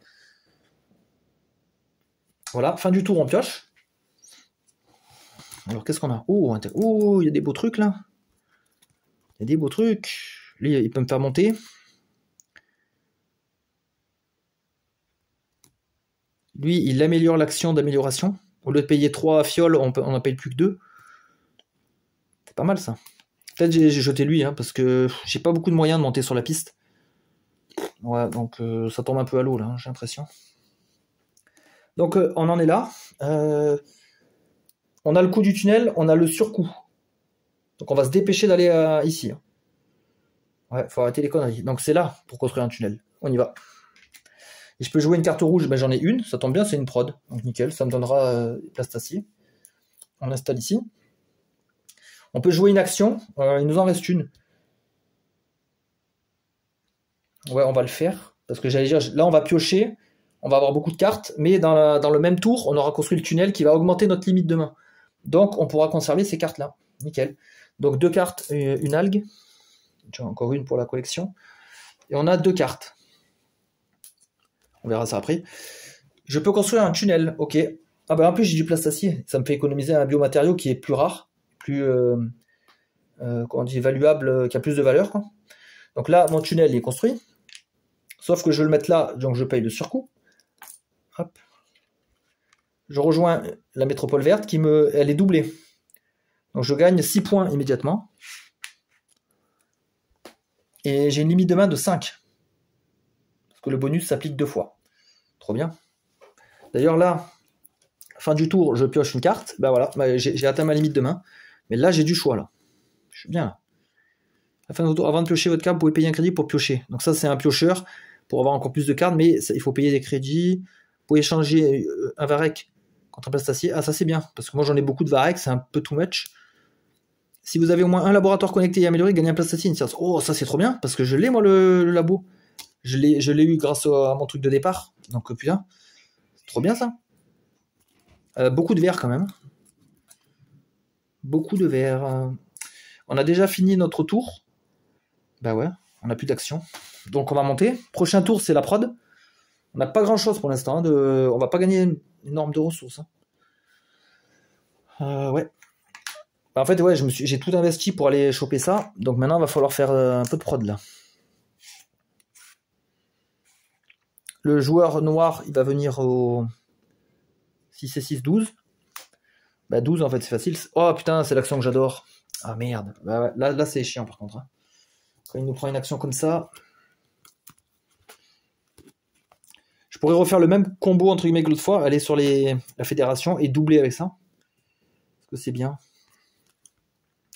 Voilà, fin du tour, on pioche. Alors qu'est-ce qu'on a? Oh, il y a des beaux trucs là. Il y a des beaux trucs. Lui, il peut me faire monter. Lui, il améliore l'action d'amélioration. Au lieu de payer 3 fioles, on n'en paye plus que 2. C'est pas mal ça. Peut-être j'ai jeté lui, hein, parce que j'ai pas beaucoup de moyens de monter sur la piste. Ouais, donc ça tombe un peu à l'eau là, hein, j'ai l'impression. Donc on en est là. On a le coup du tunnel, on a le surcoût. Donc on va se dépêcher d'aller ici. Hein. Ouais, faut arrêter les conneries. Donc c'est là pour construire un tunnel. On y va. Et je peux jouer une carte rouge, ben j'en ai une, ça tombe bien, c'est une prod. Donc nickel, ça me donnera plastacier. On installe ici. On peut jouer une action, il nous en reste une. Ouais, on va le faire. Parce que j'allais dire, là on va piocher, on va avoir beaucoup de cartes, mais dans le même tour, on aura construit le tunnel qui va augmenter notre limite de main. Donc on pourra conserver ces cartes-là. Nickel. Donc 2 cartes, une algue. Encore une pour la collection. Et on a 2 cartes. On verra ça après. Je peux construire un tunnel, ok. Ah bah en plus j'ai du plastacier, ça me fait économiser un biomatériau qui est plus rare, plus comment on dit, valuable, qui a plus de valeur, quoi. Donc là, mon tunnel il est construit, sauf que je vais le mettre là, donc je paye le surcoût. Hop. Je rejoins la métropole verte elle est doublée. Donc je gagne 6 points immédiatement. Et j'ai une limite de main de 5. Parce que le bonus s'applique 2 fois. Trop bien. D'ailleurs là, fin du tour, je pioche une carte. Ben voilà, j'ai atteint ma limite de main. Mais là, j'ai du choix là. Je suis bien là. À la fin du tour, avant de piocher votre carte, vous pouvez payer un crédit pour piocher. Donc ça, c'est un piocheur pour avoir encore plus de cartes, mais il faut payer des crédits. Vous pouvez échanger un Varek contre un plastacier. Ah, ça c'est bien, parce que moi j'en ai beaucoup de Varek, c'est un peu too much. Si vous avez au moins un laboratoire connecté et amélioré, gagnez un plastacier. Oh, ça c'est trop bien, parce que je l'ai moi le labo. Je l'ai eu grâce à mon truc de départ. Donc putain, c'est trop bien ça. Beaucoup de verre quand même. Beaucoup de verre. On a déjà fini notre tour. Bah ouais, on n'a plus d'action. Donc on va monter. Prochain tour, c'est la prod. On n'a pas grand chose pour l'instant. On va pas gagner une énorme de ressources. Ouais. Bah, en fait, ouais, j'ai tout investi pour aller choper ça. Donc maintenant, il va falloir faire un peu de prod là. Le joueur noir, il va venir au 6 et 6, 12. Bah 12 en fait, c'est facile. Oh putain, c'est l'action que j'adore. Ah merde. Bah, ouais. Là c'est chiant par contre. Hein. Quand il nous prend une action comme ça. Je pourrais refaire le même combo entre guillemets que l'autre fois, aller sur la fédération et doubler avec ça. Parce que c'est bien.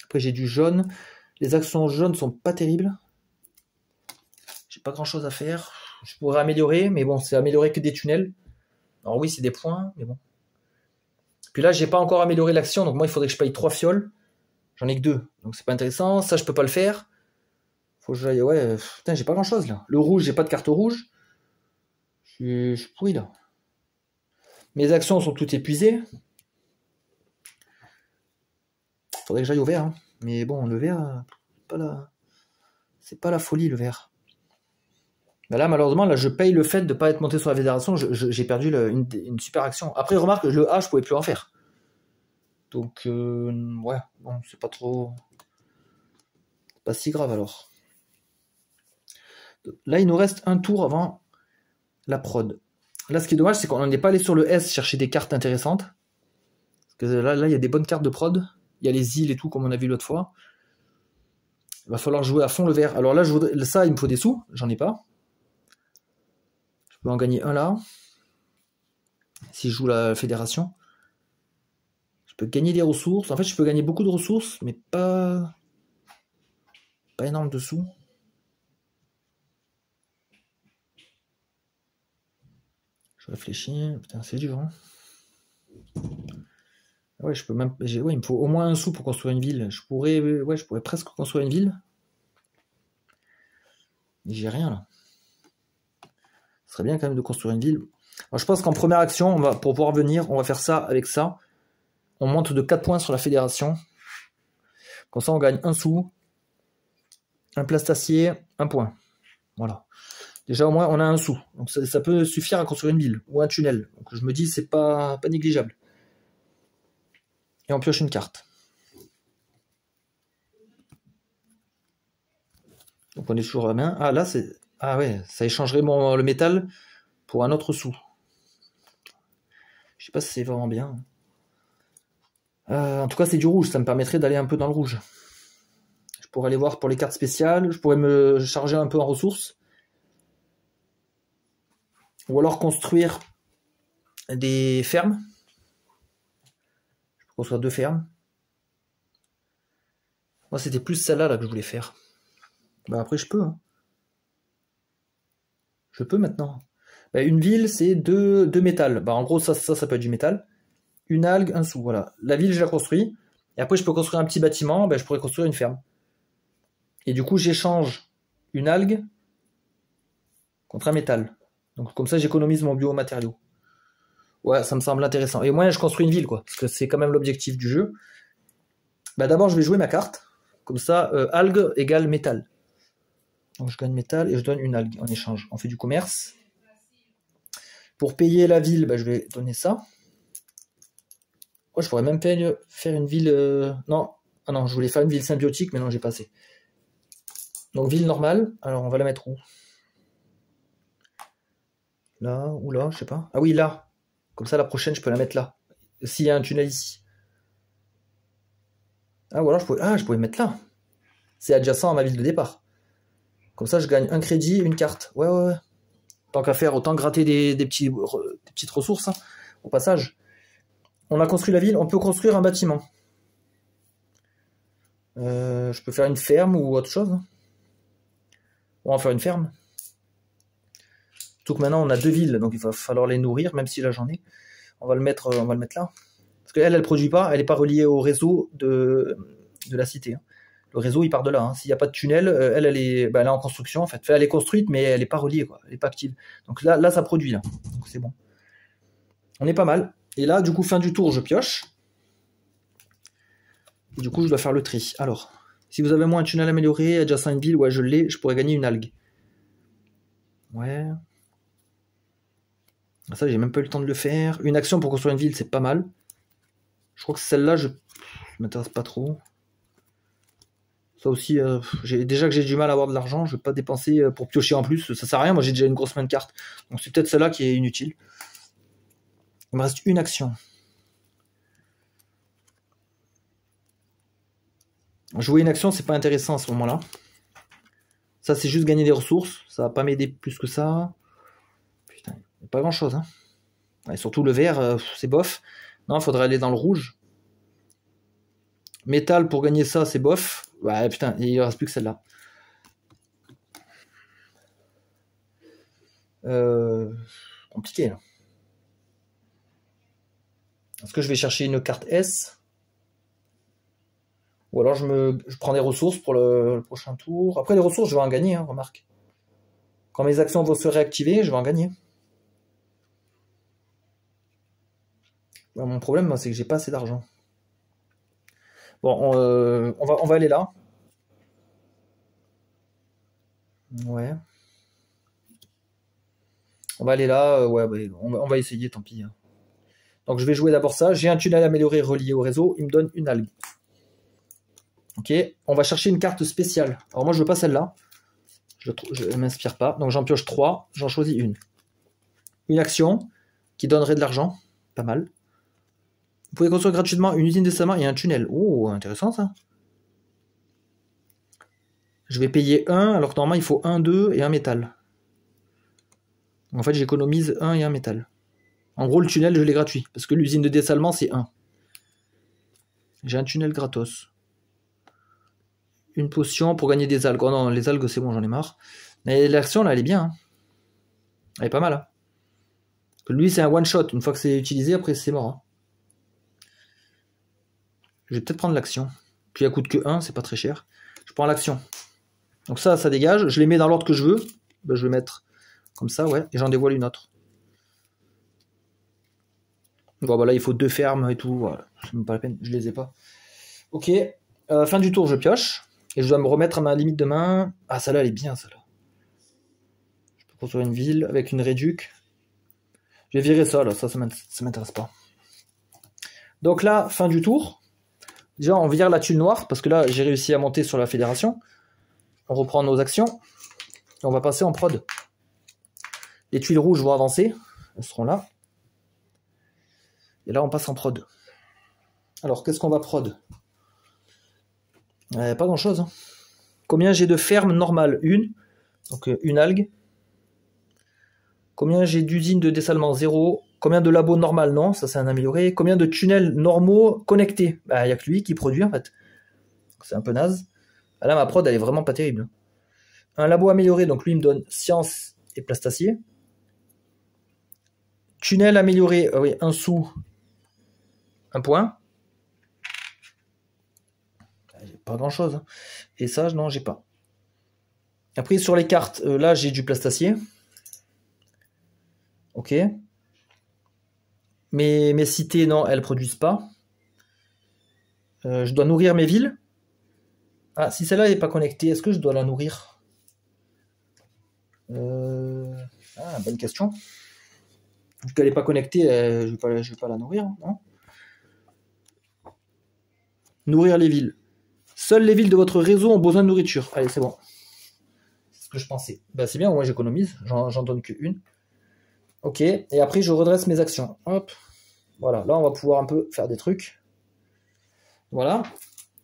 Après j'ai du jaune. Les actions jaunes sont pas terribles. J'ai pas grand chose à faire. Je pourrais améliorer, mais bon, c'est améliorer que des tunnels. Alors oui, c'est des points, mais bon. Puis là, j'ai pas encore amélioré l'action, donc moi il faudrait que je paye 3 fioles. J'en ai que 2, donc c'est pas intéressant. Ça, je peux pas le faire. Faut que j'aille. Ouais, putain, j'ai pas grand chose là. Le rouge, j'ai pas de carte rouge. Je suis pourri là. Mes actions sont toutes épuisées. Faudrait que j'aille au vert. Hein. Mais bon, le vert, c'est pas la folie le vert. Ben là, malheureusement, là, je paye le fait de pas être monté sur la fédération. J'ai perdu une super action. Après, remarque, le A, je pouvais plus en faire. Donc, ouais, bon, c'est pas trop. Pas si grave alors. Là, il nous reste un tour avant la prod. Là, ce qui est dommage, c'est qu'on n'est pas allé sur le S chercher des cartes intéressantes. Parce que là, il y a des bonnes cartes de prod. Il y a les îles et tout, comme on a vu l'autre fois. Il va falloir jouer à fond le vert. Alors là, ça, il me faut des sous. J'en ai pas. Je peux en gagner un là. Si je joue la fédération. Je peux gagner des ressources. En fait, je peux gagner beaucoup de ressources, mais pas énorme de sous. Je réfléchis. Putain, c'est dur. Hein. Ouais, je peux même. Ouais, il me faut au moins un sou pour construire une ville. Je pourrais presque construire une ville. Mais j'ai rien là. Ce serait bien quand même de construire une ville. Alors, je pense qu'en première action, pour pouvoir venir, on va faire ça avec ça. On monte de 4 points sur la fédération. Comme ça, on gagne un sou, un plastacier, un point. Voilà. Déjà, au moins, on a un sou. Donc, ça peut suffire à construire une ville ou un tunnel. Donc, je me dis, c'est pas négligeable. Et on pioche une carte. Donc, on est toujours à la main. Ah, là, c'est. Ah, ouais, ça échangerait le métal pour un autre sou. Je sais pas si c'est vraiment bien. En tout cas, c'est du rouge. Ça me permettrait d'aller un peu dans le rouge. Je pourrais aller voir pour les cartes spéciales. Je pourrais me charger un peu en ressources. Ou alors construire des fermes. Je peux construire 2 fermes. Moi, c'était plus celle-là là, que je voulais faire. Bah après, je peux. Hein. Je peux maintenant. Bah, une ville, c'est 2 métal. Bah, en gros, ça peut être du métal. Une algue, un sou. Voilà. La ville, je la construis. Et après, je peux construire un petit bâtiment. Bah, je pourrais construire une ferme. Et du coup, j'échange une algue contre un métal. Donc comme ça, j'économise mon biomatériau. Ouais, ça me semble intéressant. Et au moins, je construis une ville, quoi. Parce que c'est quand même l'objectif du jeu. Bah d'abord, je vais jouer ma carte. Comme ça, algue égale métal. Donc je gagne métal et je donne une algue en échange. On fait du commerce. Pour payer la ville, bah, je vais donner ça. Oh, je pourrais même faire une ville... Non, ah non, je voulais faire une ville symbiotique, mais non, j'ai pas assez. Donc ville normale, alors on va la mettre où? Là, ou là, je sais pas. Ah oui, là. Comme ça, la prochaine, je peux la mettre là. S'il y a un tunnel ici. Ah, ou alors je pouvais mettre là. C'est adjacent à ma ville de départ. Comme ça, je gagne un crédit, une carte. Ouais, ouais, ouais. Tant qu'à faire, autant gratter des petites ressources, hein, au passage. On a construit la ville, on peut construire un bâtiment. Je peux faire une ferme ou autre chose. Hein. On va faire une ferme. Surtout que maintenant, on a 2 villes, donc il va falloir les nourrir, même si là, j'en ai. On va le mettre là. Parce qu'elle, elle produit pas, elle n'est pas reliée au réseau de la cité. Hein. Le réseau, il part de là. Hein. S'il n'y a pas de tunnel, elle est en construction, en fait. Elle est construite, mais elle n'est pas reliée, quoi. Elle n'est pas active. Donc là, ça produit, là. Donc c'est bon. On est pas mal. Et là, du coup, fin du tour, je pioche. Et du coup, je dois faire le tri. Alors, si vous avez moins un tunnel amélioré, adjacent à une ville, ouais, je l'ai, je pourrais gagner une algue. Ouais. Ça, j'ai même pas eu le temps de le faire. Une action pour construire une ville, c'est pas mal. Je crois que celle-là, je m'intéresse pas trop. Ça aussi, déjà que j'ai du mal à avoir de l'argent, je vais pas dépenser pour piocher en plus. Ça sert à rien, moi j'ai déjà une grosse main de cartes. Donc c'est peut-être celle-là qui est inutile. Il me reste une action. Jouer une action, c'est pas intéressant à ce moment-là. Ça, c'est juste gagner des ressources. Ça va pas m'aider plus que ça. Putain, il n'y a pas grand-chose. Hein. Et surtout le vert, c'est bof. Non, il faudrait aller dans le rouge. Métal pour gagner ça, c'est bof. Ouais, putain, il ne reste plus que celle-là. Compliqué, là. Est-ce que je vais chercher une carte S? Ou alors je prends des ressources pour le prochain tour. Après, les ressources, je vais en gagner, hein, remarque. Quand mes actions vont se réactiver, je vais en gagner. Mon problème, c'est que j'ai pas assez d'argent. Bon, on va aller là. Ouais. On va aller là. Ouais, on va essayer, tant pis. Hein. Donc je vais jouer d'abord ça. J'ai un tunnel amélioré relié au réseau. Il me donne une algue. Ok. On va chercher une carte spéciale. Alors moi, je veux pas celle-là. Je ne m'inspire pas. Donc j'en pioche 3. J'en choisis une. Une action qui donnerait de l'argent. Pas mal. Vous pouvez construire gratuitement une usine de dessalement et un tunnel. Oh, intéressant ça. Je vais payer 1, alors que normalement il faut 1, 2 et un métal. En fait, j'économise 1 et un métal. En gros, le tunnel, je l'ai gratuit. Parce que l'usine de dessalement, c'est 1. J'ai un tunnel gratos. Une potion pour gagner des algues. Oh non, les algues, c'est bon, j'en ai marre. Mais l'action, là, elle est bien. Hein. Elle est pas mal. Hein. Lui, c'est un one-shot. Une fois que c'est utilisé, après, c'est mort. Hein. Je vais peut-être prendre l'action. Puis elle coûte que 1, c'est pas très cher. Je prends l'action. Donc ça dégage. Je les mets dans l'ordre que je veux. Ben, je vais mettre comme ça, ouais. Et j'en dévoile une autre. Bon, bah là, il faut 2 fermes et tout. Voilà. C'est même pas la peine. Je les ai pas. Ok. Fin du tour, je pioche. Et je dois me remettre à ma limite de main. Ah, celle-là, elle est bien, celle-là. Je peux construire une ville avec une réduc. Je vais virer ça, là. Ça m'intéresse pas. Donc là, fin du tour. Déjà, on vire la tuile noire, parce que là, j'ai réussi à monter sur la fédération. On reprend nos actions. Et on va passer en prod. Les tuiles rouges vont avancer. Elles seront là. Et là, on passe en prod. Alors, qu'est-ce qu'on va prod? Pas grand-chose. Hein. Combien j'ai de fermes normales? Une. Donc, une algue. Combien j'ai d'usines de dessalement? 0. Combien de labos normales? Non, ça c'est un amélioré. Combien de tunnels normaux connectés? Bah, il n'y a que lui qui produit en fait. C'est un peu naze. Là, ma prod, elle est vraiment pas terrible. Un labo amélioré, donc lui, il me donne science et plastacier. Tunnel amélioré, oui, un sou, un point. Pas grand-chose. Hein. Et ça, non, j'ai pas. Après, sur les cartes, là, j'ai du plastacier. Ok. Mes cités, non, elles produisent pas. Je dois nourrir mes villes. Ah, si celle-là n'est pas connectée, est-ce que je dois la nourrir? Ah, bonne question. Vu qu'elle n'est pas connectée, je vais pas la nourrir, non? Nourrir les villes. Seules les villes de votre réseau ont besoin de nourriture. Allez, c'est bon. C'est ce que je pensais. Bah, c'est bien, moi j'économise. J'en donne qu'une. Ok, et après je redresse mes actions. Hop. Voilà, là on va pouvoir un peu faire des trucs. Voilà.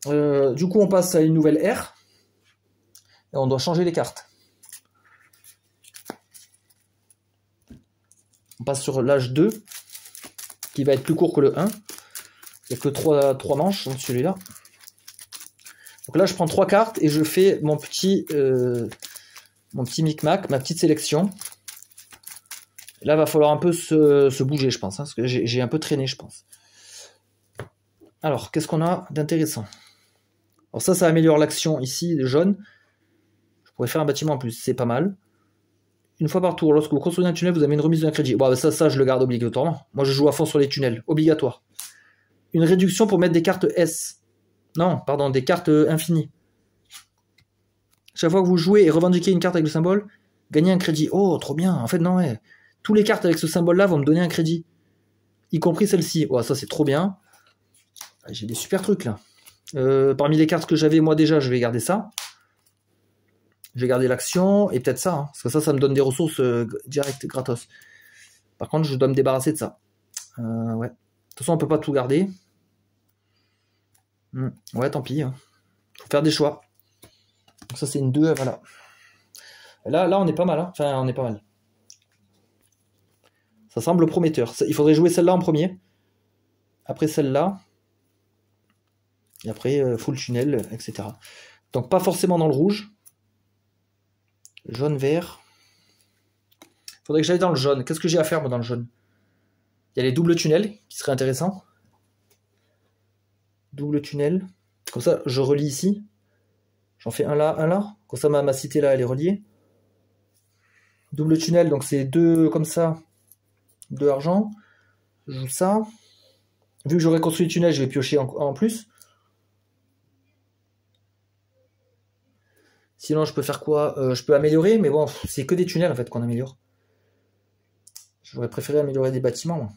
Du coup, on passe à une nouvelle ère. Et on doit changer les cartes. On passe sur l'âge 2, qui va être plus court que le 1. Il n'y a que 3 manches dans celui-là. Donc là, je prends 3 cartes et je fais mon petit micmac, ma petite sélection. Là, il va falloir un peu se bouger, je pense, hein, parce que j'ai un peu traîné, je pense. Alors, qu'est-ce qu'on a d'intéressant? Alors ça améliore l'action ici, jaune. Je pourrais faire un bâtiment en plus, c'est pas mal. Une fois par tour, lorsque vous construisez un tunnel, vous avez une remise d'un crédit. Bon, ça, je le garde obligatoirement. Moi, je joue à fond sur les tunnels, obligatoire. Une réduction pour mettre des cartes S. Non, pardon, des cartes infinies. Chaque fois que vous jouez et revendiquez une carte avec le symbole, gagnez un crédit. Oh, trop bien. En fait, non, ouais. Tous les cartes avec ce symbole-là vont me donner un crédit. Y compris celle-ci. Oh, ça, c'est trop bien. J'ai des super trucs, là. Parmi les cartes que j'avais, moi, déjà, je vais garder ça. Je vais garder l'action et peut-être ça. Hein, parce que ça me donne des ressources directes, gratos. Par contre, je dois me débarrasser de ça. Ouais. De toute façon, on peut pas tout garder. Ouais, tant pis. Hein. Faut faire des choix. Donc ça, c'est une 2, voilà. Là, on est pas mal. Hein. Enfin, on est pas mal. Ça semble prometteur. Il faudrait jouer celle-là en premier. Après celle-là. Et après, full tunnel, etc. Donc, pas forcément dans le rouge. Jaune, vert. Faudrait que j'aille dans le jaune. Qu'est-ce que j'ai à faire, moi, dans le jaune? Il y a les doubles tunnels, qui seraient intéressants. Double tunnel. Comme ça, je relie ici. J'en fais un là, un là. Comme ça, ma cité là, elle est reliée. Double tunnel, donc c'est 2 comme ça. 2 argent. Je joue ça. Vu que j'aurais construit le tunnel, je vais piocher en plus. Sinon, je peux faire quoi? Je peux améliorer, mais bon, c'est que des tunnels en fait qu'on améliore. J'aurais préféré améliorer des bâtiments. Moi.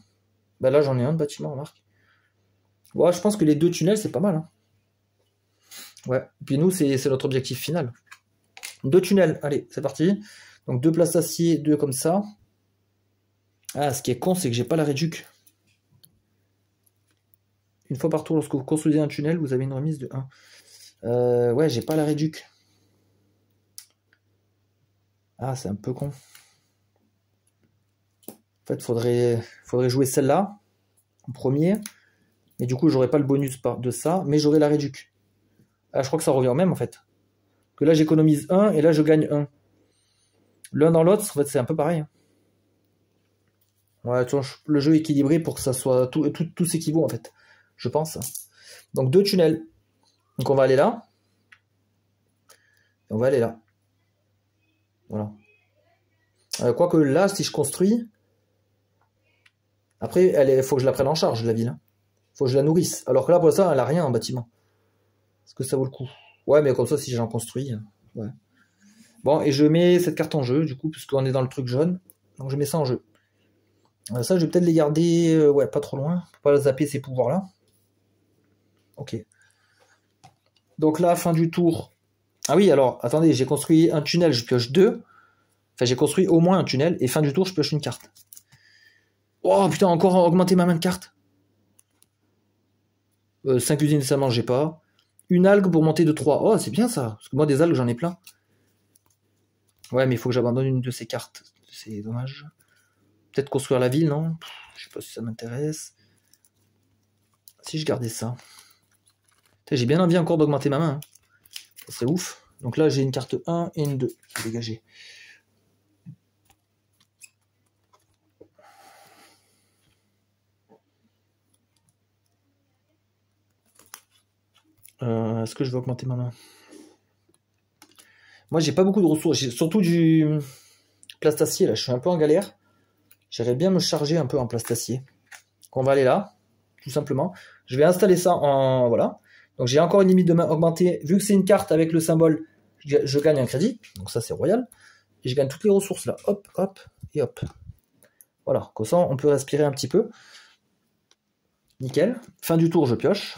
Bah là, j'en ai un de bâtiment, remarque. Ouais, je pense que les 2 tunnels, c'est pas mal. Hein. Ouais. Et puis nous, c'est notre objectif final. 2 tunnels, allez, c'est parti. Donc 2 places d'acier, 2 comme ça. Ah, ce qui est con, c'est que j'ai pas la réduc. Une fois par tour, lorsque vous construisez un tunnel, vous avez une remise de 1. Ouais, j'ai pas la réduc. Ah, c'est un peu con. En fait, faudrait jouer celle-là en premier. Mais du coup, j'aurais pas le bonus de ça, mais j'aurai la réduc. Ah, je crois que ça revient au même, en fait. Que là, j'économise 1 et là, je gagne 1. L'un dans l'autre, en fait, c'est un peu pareil. Ouais, tu vois, le jeu est équilibré pour que ça soit tout s'équivaut, en fait. Je pense. Donc, 2 tunnels. Donc, on va aller là. Et on va aller là. Voilà. Quoique là, si je construis... Après, il faut que je la prenne en charge, la ville. Faut que je la nourrisse. Alors que là, pour ça, elle a rien en bâtiment. Est-ce que ça vaut le coup? Ouais, mais comme ça, si j'en construis... Ouais. Bon, et je mets cette carte en jeu, du coup, puisqu'on est dans le truc jaune. Donc, je mets ça en jeu. Ça, je vais peut-être les garder... ouais, pas trop loin. Faut pas zapper ces pouvoirs-là. Ok. Donc là, fin du tour... Ah oui, alors, attendez, j'ai construit un tunnel, je pioche 2. Enfin, j'ai construit au moins un tunnel, et fin du tour, je pioche une carte. Oh, putain, encore augmenter ma main de carte. 5 usines, ça mange, j'ai pas. Une algue pour monter de 3. Oh, c'est bien ça. Parce que moi, des algues, j'en ai plein. Ouais, mais il faut que j'abandonne une de ces cartes. C'est dommage. Peut-être construire la ville, non? Je sais pas si ça m'intéresse. Si je gardais ça. J'ai bien envie encore d'augmenter ma main. Hein. C'est ouf. Donc là, j'ai une carte 1 et une 2. Je vais dégager. Est-ce que je vais augmenter ma main? Moi, j'ai pas beaucoup de ressources. J'ai surtout du plastacier, là. Je suis un peu en galère. J'aimerais bien me charger un peu en plastacier. On va aller là, tout simplement. Je vais installer ça en... Voilà. Donc, j'ai encore une limite de main augmentée. Vu que c'est une carte avec le symbole, je gagne un crédit. Donc, ça, c'est royal. Et je gagne toutes les ressources, là. Hop, hop, et hop. Voilà. Comme ça, on peut respirer un petit peu. Nickel. Fin du tour, je pioche.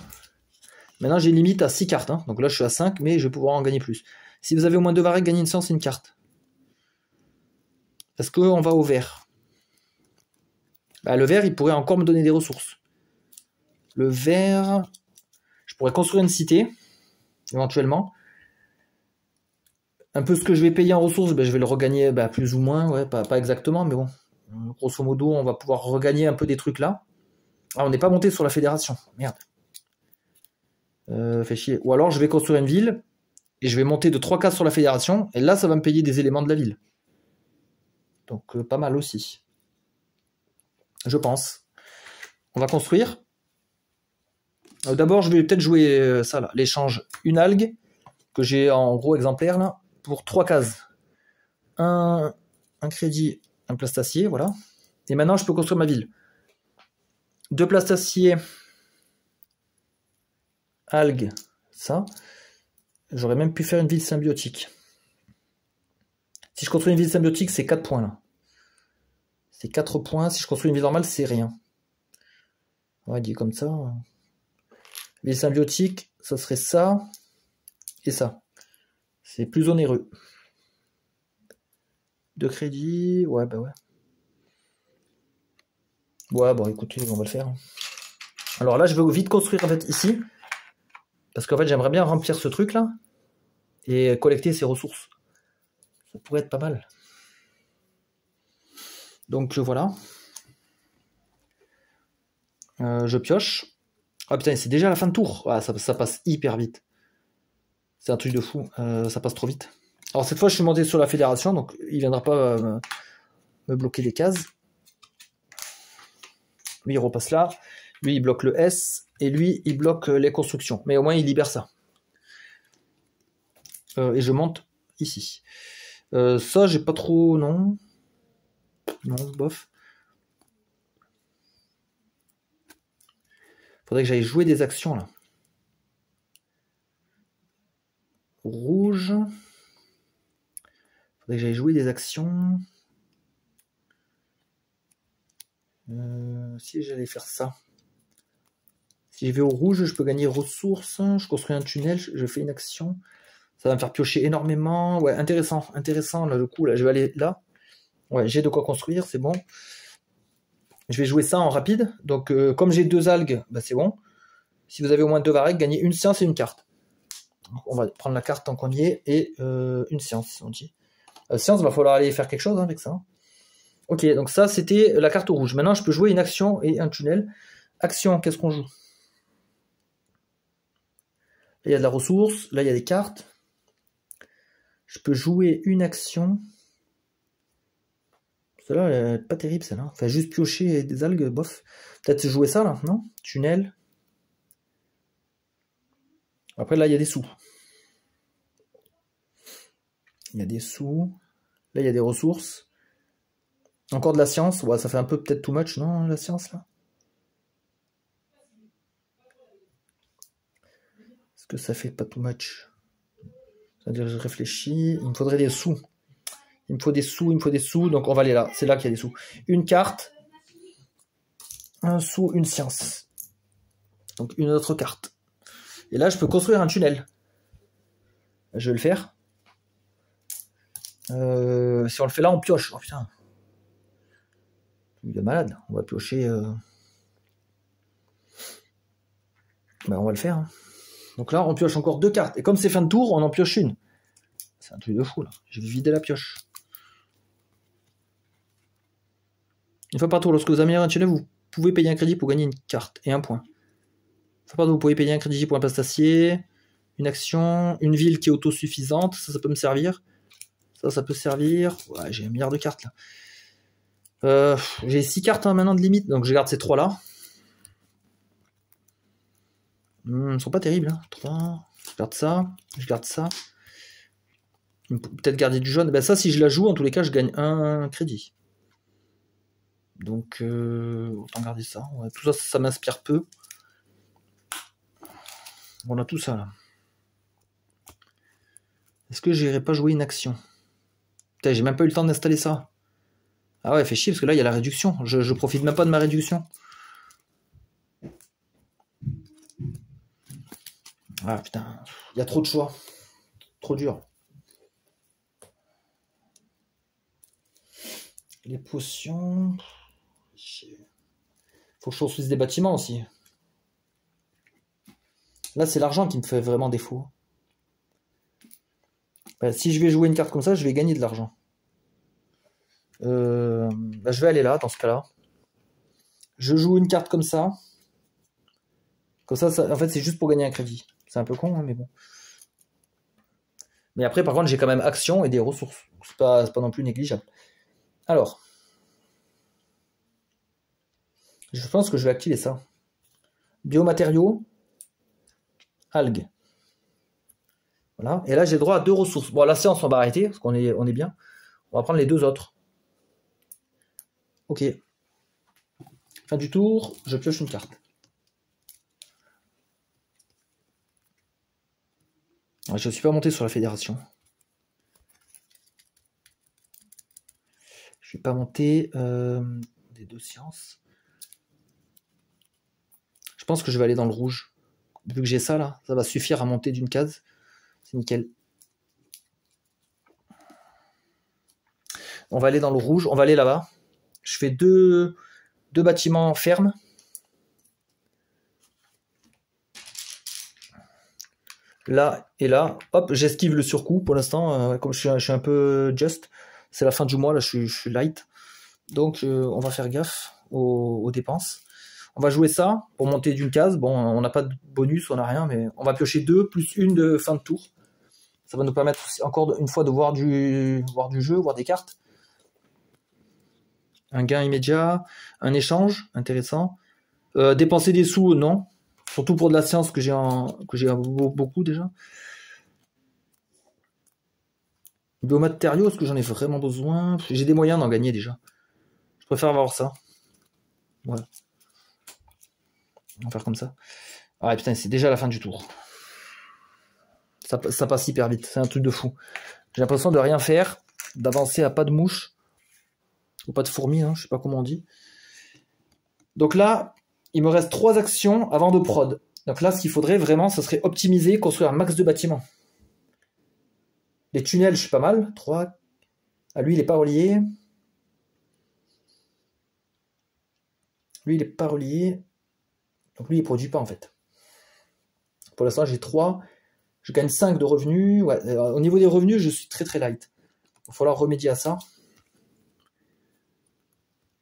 Maintenant, j'ai une limite à 6 cartes. Hein. Donc là, je suis à 5, mais je vais pouvoir en gagner plus. Si vous avez au moins 2 variecs, gagnez une séance et une carte. Est-ce qu'on va au vert? Bah, le vert, il pourrait encore me donner des ressources. Le vert... Je pourrais construire une cité, éventuellement. Un peu ce que je vais payer en ressources, ben, je vais le regagner plus ou moins. Ouais, pas exactement, mais bon. Grosso modo, on va pouvoir regagner un peu des trucs là. Ah, on n'est pas monté sur la fédération. Merde. Fait chier. Ou alors, je vais construire une ville, et je vais monter de 3 cases sur la fédération, et là, ça va me payer des éléments de la ville. Donc, pas mal aussi. Je pense. On va construire. D'abord, je vais peut-être jouer ça là, l'échange une algue, que j'ai en gros exemplaire là, pour 3 cases. Un crédit, un plastacier, voilà. Et maintenant, je peux construire ma ville. 2 plastaciers, algues, ça. J'aurais même pu faire une ville symbiotique. Si je construis une ville symbiotique, c'est 4 points là. C'est 4 points. Si je construis une ville normale, c'est rien. Ouais, dit comme ça. Ville symbiotique, ça serait ça et ça. C'est plus onéreux. 2 crédits, ouais, bah ouais. Ouais, bon, écoutez, on va le faire. Alors là, je vais vite construire en fait ici. Parce qu'en fait, j'aimerais bien remplir ce truc là. Et collecter ces ressources. Ça pourrait être pas mal. Donc voilà. Je pioche. Ah putain, c'est déjà la fin de tour. Ah, ça passe hyper vite. C'est un truc de fou. Ça passe trop vite. Alors cette fois, je suis monté sur la fédération, donc il viendra pas me bloquer les cases. Lui, il repasse là. Lui, il bloque le S. Et lui, il bloque les constructions. Mais au moins, il libère ça. Et je monte ici. Ça, j'ai pas trop... Non. Non, bof. Faudrait que j'aille jouer des actions, là. Rouge. Faudrait que j'aille jouer des actions. Si j'allais faire ça. Si je vais au rouge, je peux gagner ressources. Je construis un tunnel, je fais une action. Ça va me faire piocher énormément. Ouais, intéressant, intéressant, là, le coup, là. Je vais aller là. Ouais, j'ai de quoi construire, c'est bon. Je vais jouer ça en rapide. Donc, comme j'ai 2 algues, bah, c'est bon. Si vous avez au moins 2 variecs, gagnez une séance et une carte. Donc, on va prendre la carte tant qu'on y est. Et une séance, on dit. Séance, il va falloir aller faire quelque chose avec ça. Ok, donc ça, c'était la carte rouge. Maintenant, je peux jouer une action et un tunnel. Action, qu'est-ce qu'on joue? Là, il y a de la ressource. Là, il y a des cartes. Je peux jouer une action. Celle-là, elle est pas terrible, celle-là. Enfin, juste piocher des algues, bof. Peut-être jouer ça, là, non? Tunnel. Après, là, il y a des sous. Il y a des sous. Là, il y a des ressources. Encore de la science. Ouais, ça fait un peu peut-être too much, non, la science, là? Est-ce que ça fait pas too much? C'est-à-dire, je réfléchis. Il me faudrait des sous. Il me faut des sous, il me faut des sous. Donc, on va aller là. C'est là qu'il y a des sous. Une carte. Un sou, une science. Donc, une autre carte. Et là, je peux construire un tunnel. Je vais le faire. Si on le fait là, on pioche. Oh putain. Il est malade. On va piocher. Ben, on va le faire. Hein. Donc là, on pioche encore 2 cartes. Et comme c'est fin de tour, on en pioche une. C'est un truc de fou là. Je vais vider la pioche. Une fois par tour, lorsque vous améliorez un tunnel, vous pouvez payer un crédit pour gagner une carte et un point. Une fois par tour, vous pouvez payer un crédit pour un plastacier, une action, une ville qui est autosuffisante. Ça peut me servir. Ça peut servir. Ouais, j'ai 1 milliard de cartes là. J'ai 6 cartes hein, maintenant de limite, donc je garde ces 3 là. Ils sont pas terribles. Hein. 3. Je garde ça. Je garde ça. Peut-être garder du jaune. Ben ça, si je la joue, en tous les cas, je gagne un crédit. Donc, autant garder ça. Ouais, tout ça, ça m'inspire peu. On a tout ça, là. Est-ce que j'irai pas jouer une action? Putain, j'ai même pas eu le temps d'installer ça. Ah ouais, fait chier, parce que là, il y a la réduction. Je profite même pas de ma réduction. Ah putain, il y a trop de choix. Trop dur. Les potions... Faut que je construise des bâtiments aussi. Là, c'est l'argent qui me fait vraiment défaut. Bah, si je vais jouer une carte comme ça, je vais gagner de l'argent. Bah, je vais aller là, dans ce cas-là. Je joue une carte comme ça. Comme ça, en fait, c'est juste pour gagner un crédit. C'est un peu con, hein, mais bon. Mais après, par contre, j'ai quand même action et des ressources. C'est pas non plus négligeable. Alors. Je pense que je vais activer ça. Biomatériaux. Algues. Voilà. Et là, j'ai droit à 2 ressources. Bon, la séance, on va arrêter, parce qu'on est, on est bien. On va prendre les 2 autres. Ok. Fin du tour, je pioche une carte. Je ne suis pas monté sur la fédération. Je ne suis pas monté des 2 sciences. Je pense que je vais aller dans le rouge. Vu que j'ai ça là, ça va suffire à monter d'une case. C'est nickel. On va aller dans le rouge, on va aller là-bas. Je fais deux bâtiments fermes. Là et là. Hop, j'esquive le surcoût pour l'instant. Comme je suis un peu just. C'est la fin du mois, là je suis light. Donc on va faire gaffe aux dépenses. On va jouer ça pour monter d'une case. Bon, on n'a pas de bonus, on n'a rien, mais on va piocher 2 plus 1 de fin de tour. Ça va nous permettre encore une fois de voir du jeu, voir des cartes. Un gain immédiat, un échange, intéressant. Dépenser des sous, non. Surtout pour de la science que j'ai beaucoup déjà. Biomatériaux, est-ce que j'en ai vraiment besoin? J'ai des moyens d'en gagner déjà. Je préfère avoir ça. Voilà. On va faire comme ça. Ah putain, c'est déjà la fin du tour. Ça passe hyper vite, c'est un truc de fou. J'ai l'impression de rien faire, d'avancer à pas de mouche. Ou pas de fourmi, hein, je sais pas comment on dit. Donc là, il me reste 3 actions avant de prod. Donc là, ce qu'il faudrait vraiment, ce serait optimiser, construire un max de bâtiments. Les tunnels, je suis pas mal. 3. Ah, lui, il est pas relié. Lui, il est pas relié. Donc lui, il produit pas en fait. Pour l'instant, j'ai 3. Je gagne 5 de revenus. Ouais, au niveau des revenus, je suis très très light. Il va falloir remédier à ça.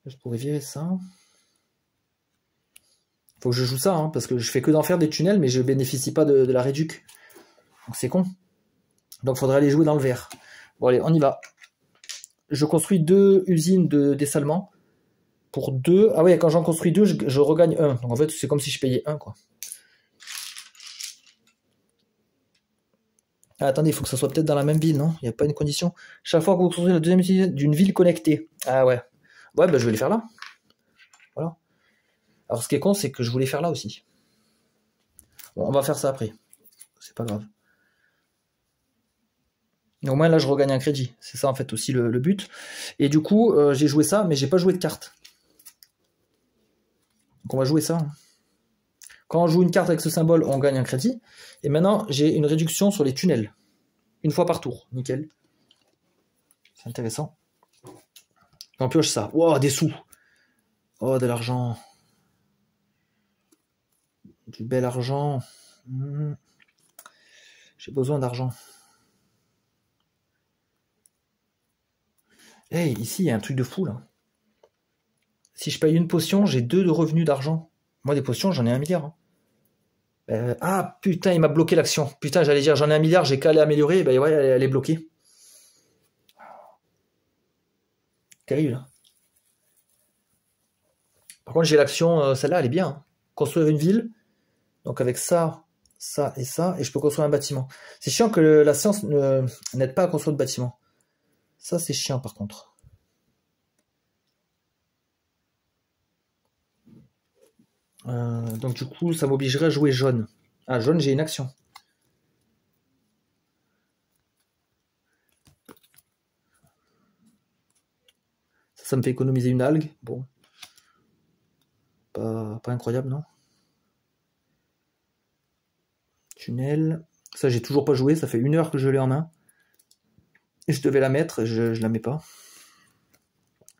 Je pourrais virer ça. Faut que je joue ça, hein, parce que je fais que d'en faire des tunnels, mais je bénéficie pas de la réduc. Donc c'est con. Donc il faudrait aller jouer dans le vert. Bon allez, on y va. Je construis 2 usines de dessalement. Pour 2. Ah ouais, quand j'en construis 2, je regagne 1. Donc en fait, c'est comme si je payais 1, quoi. Ah, attendez, il faut que ça soit peut-être dans la même ville, non? Il n'y a pas une condition. Chaque fois que vous construisez la deuxième usine d'une ville connectée. Ah ouais. Ouais, bah je vais les faire là. Voilà. Alors ce qui est con, c'est que je voulais faire là aussi. Bon, on va faire ça après. C'est pas grave. Et au moins là, je regagne un crédit. C'est ça en fait aussi le but. Et du coup, j'ai joué ça, mais j'ai pas joué de carte. Donc on va jouer ça. Hein. Quand on joue une carte avec ce symbole, on gagne un crédit. Et maintenant, j'ai une réduction sur les tunnels. Une fois par tour. Nickel. C'est intéressant. On pioche ça. Wow, des sous. Oh, de l'argent. Du bel argent. J'ai besoin d'argent. Hey, ici, il y a un truc de fou, là. Si je paye une potion, j'ai 2 de revenus d'argent. Moi, des potions, j'en ai 1 milliard. Hein. Ah, putain, il m'a bloqué l'action. Putain, j'allais dire, j'en ai 1 milliard, j'ai qu'à l'améliorer. Ben ouais, elle est bloquée. Terrible. Hein. Par contre, j'ai l'action, celle-là, elle est bien. Hein. Construire une ville. Donc avec ça, ça et ça, et je peux construire un bâtiment. C'est chiant que la science n'aide pas à construire de bâtiment. Ça, c'est chiant par contre. Donc du coup, ça m'obligerait à jouer jaune. Ah, jaune, j'ai une action. Ça me fait économiser une algue. Bon. Pas incroyable, non? Tunnel. Ça, j'ai toujours pas joué. Ça fait 1 heure que je l'ai en main. Et je devais la mettre. Et je la mets pas.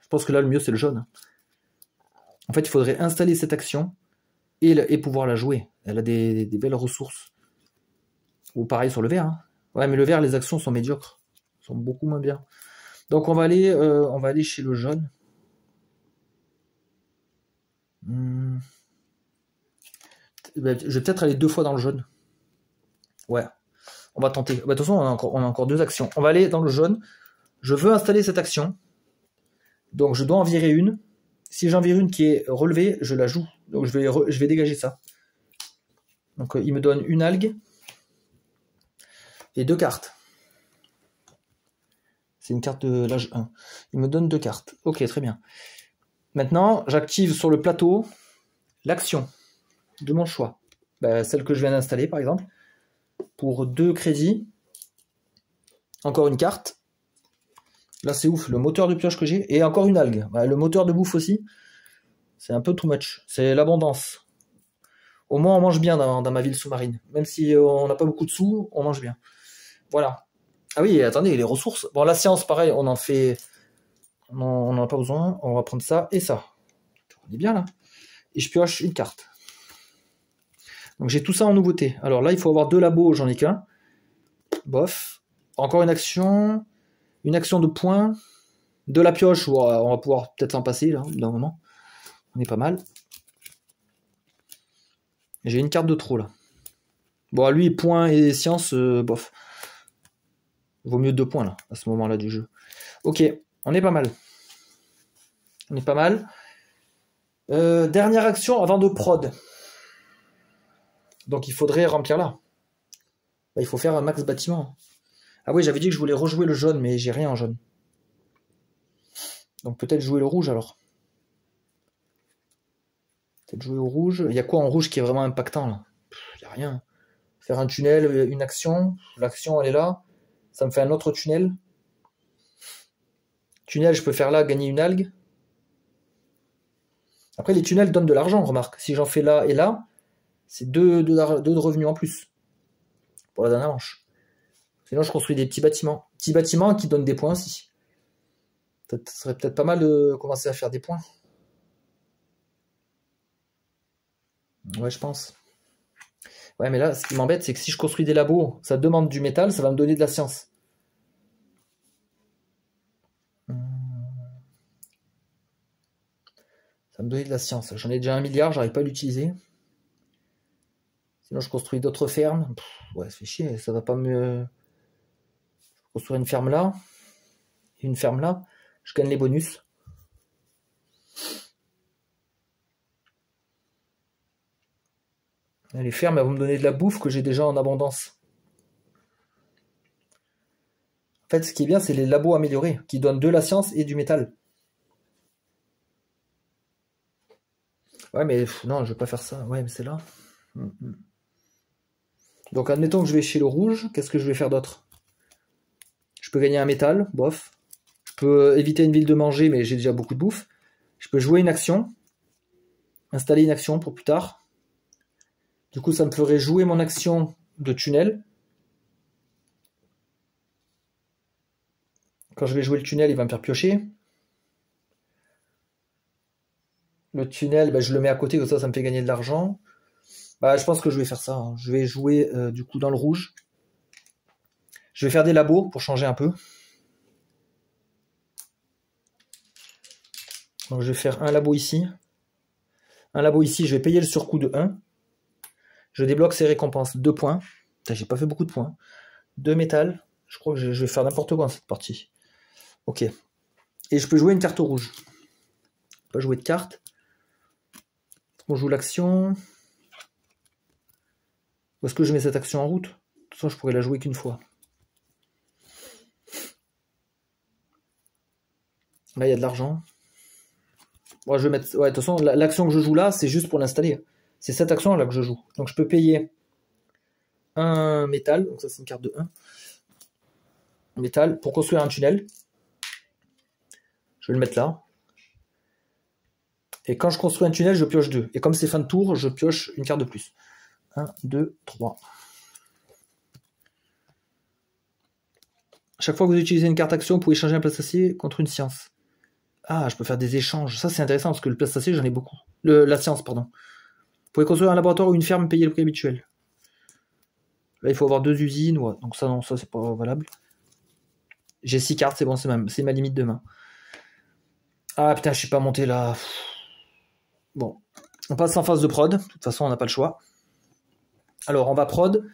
Je pense que là, le mieux, c'est le jaune. En fait, il faudrait installer cette action et pouvoir la jouer. Elle a des belles ressources. Ou pareil sur le vert. Hein. Ouais, mais le vert, les actions sont médiocres. Sont beaucoup moins bien. Donc, on va aller chez le jaune. Je vais peut-être aller 2 fois dans le jaune. Ouais. On va tenter. De toute façon, on a encore 2 actions. On va aller dans le jaune. Je veux installer cette action. Donc, je dois en virer une. Si j'en vire une qui est relevée, je la joue. Donc, je vais dégager ça. Donc, il me donne une algue. Et 2 cartes. C'est une carte de l'âge 1. Il me donne 2 cartes. Ok, très bien. Maintenant, j'active sur le plateau l'action de mon choix. Celle que je viens d'installer, par exemple. Pour 2 crédits. Encore une carte. Là, c'est ouf. Le moteur de pioche que j'ai. Et encore une algue. Le moteur de bouffe aussi. C'est un peu too much. C'est l'abondance. Au moins, on mange bien dans ma ville sous-marine. Même si on n'a pas beaucoup de sous, on mange bien. Voilà. Ah oui, attendez, les ressources. Bon, la science, pareil, on en fait... On n'en a pas besoin. On va prendre ça et ça. On est bien, là. Et je pioche une carte. Donc, j'ai tout ça en nouveauté. Alors là, il faut avoir 2 labos. J'en ai qu'un. Bof. Encore une action. Une action de points. De la pioche. Où on va pouvoir peut-être s'en passer, là, d'un moment. On est pas mal. J'ai une carte de trop, là. Bon, lui, points et science, bof. Vaut mieux 2 points, là, à ce moment-là du jeu. Ok, on est pas mal. On est pas mal. Dernière action avant de prod. Donc, il faudrait remplir là. Il faut faire un max bâtiment. Ah oui, j'avais dit que je voulais rejouer le jaune, mais j'ai rien en jaune. Donc, peut-être jouer le rouge, alors. Peut-être jouer au rouge. Il y a quoi en rouge qui est vraiment impactant, là? Il n'y a rien. Faire un tunnel, une action. L'action, elle est là. Ça me fait un autre tunnel. Tunnel, je peux faire là, gagner une algue. Après, les tunnels donnent de l'argent, remarque. Si j'en fais là et là, c'est 2 de revenus en plus. Pour la dernière manche. Sinon, je construis des petits bâtiments. Petits bâtiments qui donnent des points aussi. Ça serait peut-être pas mal de commencer à faire des points. Ouais, je pense. Ouais, mais là, ce qui m'embête, c'est que si je construis des labos, ça demande du métal, ça va me donner de la science. Ça va me donner de la science. J'en ai déjà 1 milliard, j'arrive pas à l'utiliser. Sinon, je construis d'autres fermes. Ouais, ça fait chier, ça va pas me... construire une ferme là. Et une ferme là. Je gagne les bonus. Les fermes, elles vont me donner de la bouffe que j'ai déjà en abondance. En fait, ce qui est bien, c'est les labos améliorés, qui donnent de la science et du métal. Ouais, mais non, je vais pas faire ça. Ouais, mais c'est là. Donc, admettons que je vais chez le rouge. Qu'est-ce que je vais faire d'autre? Je peux gagner un métal, bof. Je peux éviter une ville de manger, mais j'ai déjà beaucoup de bouffe. Je peux jouer une action. Installer une action pour plus tard. Du coup, ça me ferait jouer mon action de tunnel. Quand je vais jouer le tunnel, il va me faire piocher. Le tunnel, je le mets à côté, comme ça me fait gagner de l'argent. Je pense que je vais faire ça. Hein. Je vais jouer du coup dans le rouge. Je vais faire des labos pour changer un peu. Donc je vais faire un labo ici. Un labo ici, je vais payer le surcoût de 1. Je débloque ces récompenses. 2 points. J'ai pas fait beaucoup de points. 2 métal. Je crois que je vais faire n'importe quoi dans cette partie. Ok. Et je peux jouer une carte rouge. Je peux pas jouer de carte. On joue l'action. Où est-ce que je mets cette action en route? De toute façon, je pourrais la jouer qu'une fois. Là, il y a de l'argent. Bon, je vais mettre... Ouais, de toute façon, l'action que je joue là, c'est juste pour l'installer. C'est cette action-là que je joue. Donc, je peux payer un métal. Donc, ça, c'est une carte de 1. Métal pour construire un tunnel. Je vais le mettre là. Et quand je construis un tunnel, je pioche 2. Et comme c'est fin de tour, je pioche une carte de plus. 1, 2, 3. Chaque fois que vous utilisez une carte action, vous pouvez échanger un plastacier contre une science. Ah, je peux faire des échanges. Ça, c'est intéressant parce que le plastacier, j'en ai beaucoup. La science, pardon. Vous pouvez construire un laboratoire ou une ferme, payer le prix habituel. Là, il faut avoir 2 usines. Ouais. Donc ça, non, ça, c'est pas valable. J'ai 6 cartes, c'est bon, c'est ma limite de main. Ah, putain, je suis pas monté là. Bon. On passe en phase de prod. De toute façon, on n'a pas le choix. Alors, on va prod.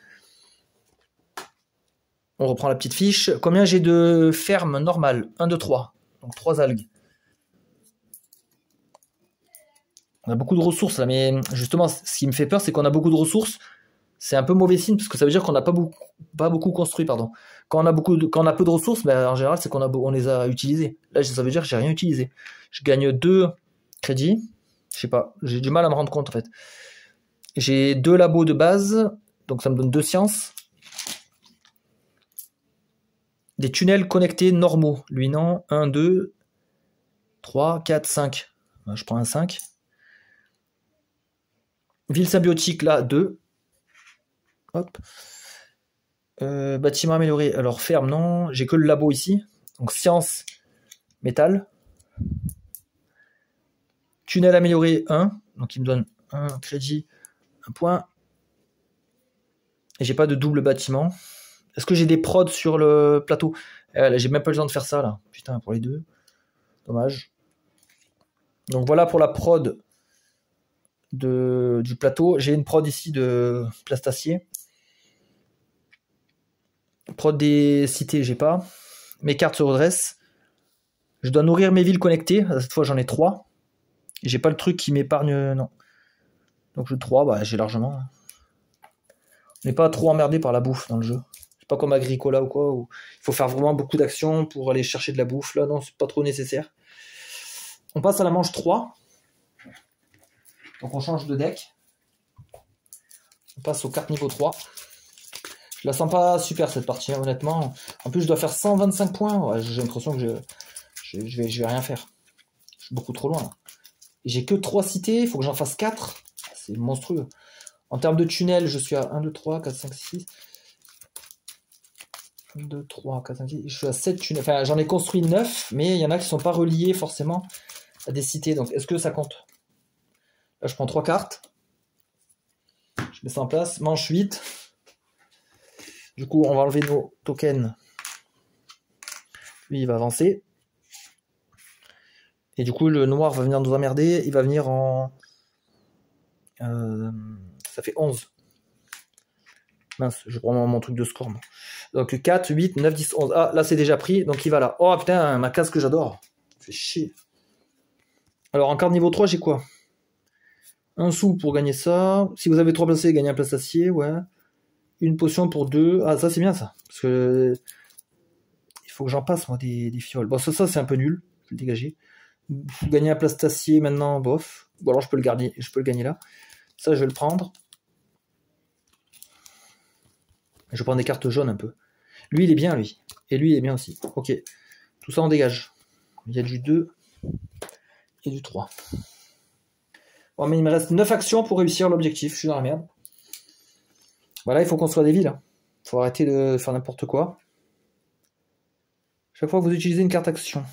On reprend la petite fiche. Combien j'ai de fermes normales? 1, 2, 3. Donc 3 algues. On a beaucoup de ressources là, mais justement, ce qui me fait peur, c'est qu'on a beaucoup de ressources. C'est un peu mauvais signe, parce que ça veut dire qu'on n'a pas beaucoup construit, pardon. Quand on a peu de ressources, ben, en général, c'est on les a utilisées. Là, ça veut dire que j'ai rien utilisé. Je gagne 2 crédits. Je sais pas, j'ai du mal à me rendre compte en fait. J'ai 2 labos de base, donc ça me donne 2 sciences. Des tunnels connectés normaux. Lui, non. 1, 2, 3, 4, 5. Je prends un 5. Ville symbiotique, là, 2. Hop. Bâtiment amélioré. Alors, ferme, non. J'ai que le labo ici. Donc, science, métal. Tunnel amélioré, 1. Donc, il me donne un crédit, 1 point. Et j'ai pas de double bâtiment. Est-ce que j'ai des prods sur le plateau? Là, j'ai même pas le temps de faire ça, là. Putain, pour les deux. Dommage. Donc, voilà pour la prod du plateau. J'ai une prod ici de plastacier. Prod des cités, j'ai pas. Mes cartes se redressent. Je dois nourrir mes villes connectées. Cette fois, j'en ai 3. J'ai pas le truc qui m'épargne, non. Donc, je 3, bah, j'ai largement. On n'est pas trop emmerdé par la bouffe dans le jeu. C'est pas comme Agricola ou quoi, où il faut faire vraiment beaucoup d'actions pour aller chercher de la bouffe. Là, non, c'est pas trop nécessaire. On passe à la manche 3. Donc, on change de deck. On passe aux cartes niveau 3. Je la sens pas super cette partie, hein, honnêtement. En plus, je dois faire 125 points. Ouais, j'ai l'impression que je vais rien faire. Je suis beaucoup trop loin. Là. J'ai que 3 cités, il faut que j'en fasse 4. C'est monstrueux. En termes de tunnels, je suis à 1, 2, 3, 4, 5, 6. 1, 2, 3, 4, 5, 6. Je suis à 7 tunnels. Enfin, j'en ai construit 9, mais il y en a qui ne sont pas reliés forcément à des cités. Donc, est-ce que ça compte? Là, je prends 3 cartes. Je mets ça en place. Manche 8. Du coup, on va enlever nos tokens. Lui, il va avancer. Et du coup, le noir va venir nous emmerder. Il va venir en... ça fait 11. Mince, je prends mon truc de score. Moi. Donc 4, 8, 9, 10, 11. Ah, là, c'est déjà pris. Donc il va là. Oh putain, ma case que j'adore. Ça fait chier. Alors, en carte niveau 3, j'ai quoi? 1 sou pour gagner ça. Si vous avez 3 placés, gagnez un plastacier. Ouais. Une potion pour 2. Ah, ça, c'est bien ça. Parce que... il faut que j'en passe, moi, des fioles. Bon, ça c'est un peu nul. Je vais le dégager. Gagner un plastacier maintenant, bof. Ou alors je peux le garder, je peux le gagner là. Ça, je vais le prendre. Je prends des cartes jaunes un peu. Lui, il est bien, lui. Et lui, il est bien aussi. Ok. Tout ça, on dégage. Il y a du 2 et du 3. Bon, mais il me reste 9 actions pour réussir l'objectif. Je suis dans la merde. Voilà, il faut construire des villes. Il faut arrêter de faire n'importe quoi. Chaque fois que vous utilisez une carte action.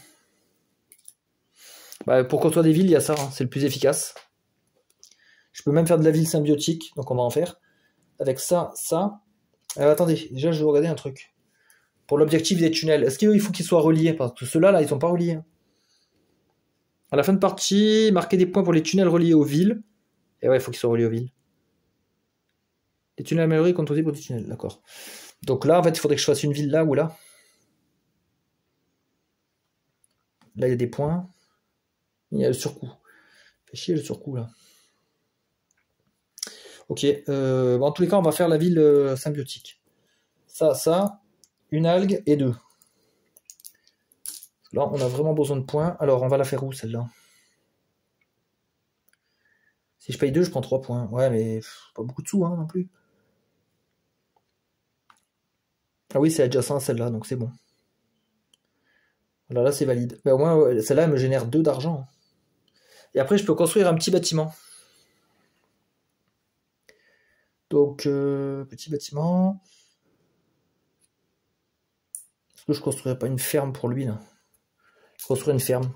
Bah, pour construire des villes, il y a ça. Hein. C'est le plus efficace. Je peux même faire de la ville symbiotique. Donc, on va en faire. Avec ça, ça. Attendez, déjà je vais regarder un truc. Pour l'objectif des tunnels, est-ce qu'il faut qu'ils soient reliés? Parce que ceux-là, là, ils sont pas reliés. À la fin de partie, marquez des points pour les tunnels reliés aux villes. Et ouais, il faut qu'ils soient reliés aux villes. Les tunnels améliorés comptent aussi pour des tunnels, d'accord. Donc là, en fait, il faudrait que je fasse une ville là ou là. Là, il y a des points. Il y a le surcoût. Fait chier le surcoût, là. Ok, bon, en tous les cas, on va faire la ville symbiotique. Ça, une algue et 2. Là, on a vraiment besoin de points. Alors, on va la faire où, celle-là? Si je paye 2, je prends 3 points. Ouais, mais pas beaucoup de sous, hein, non plus. Ah oui, c'est adjacent à celle-là, donc c'est bon. Voilà, là, c'est valide. Bah, au moins, celle-là, elle me génère 2 d'argent. Et après, je peux construire un petit bâtiment. Donc, petit bâtiment. Est-ce que je construirais pas une ferme pour lui, là? Je construis une ferme.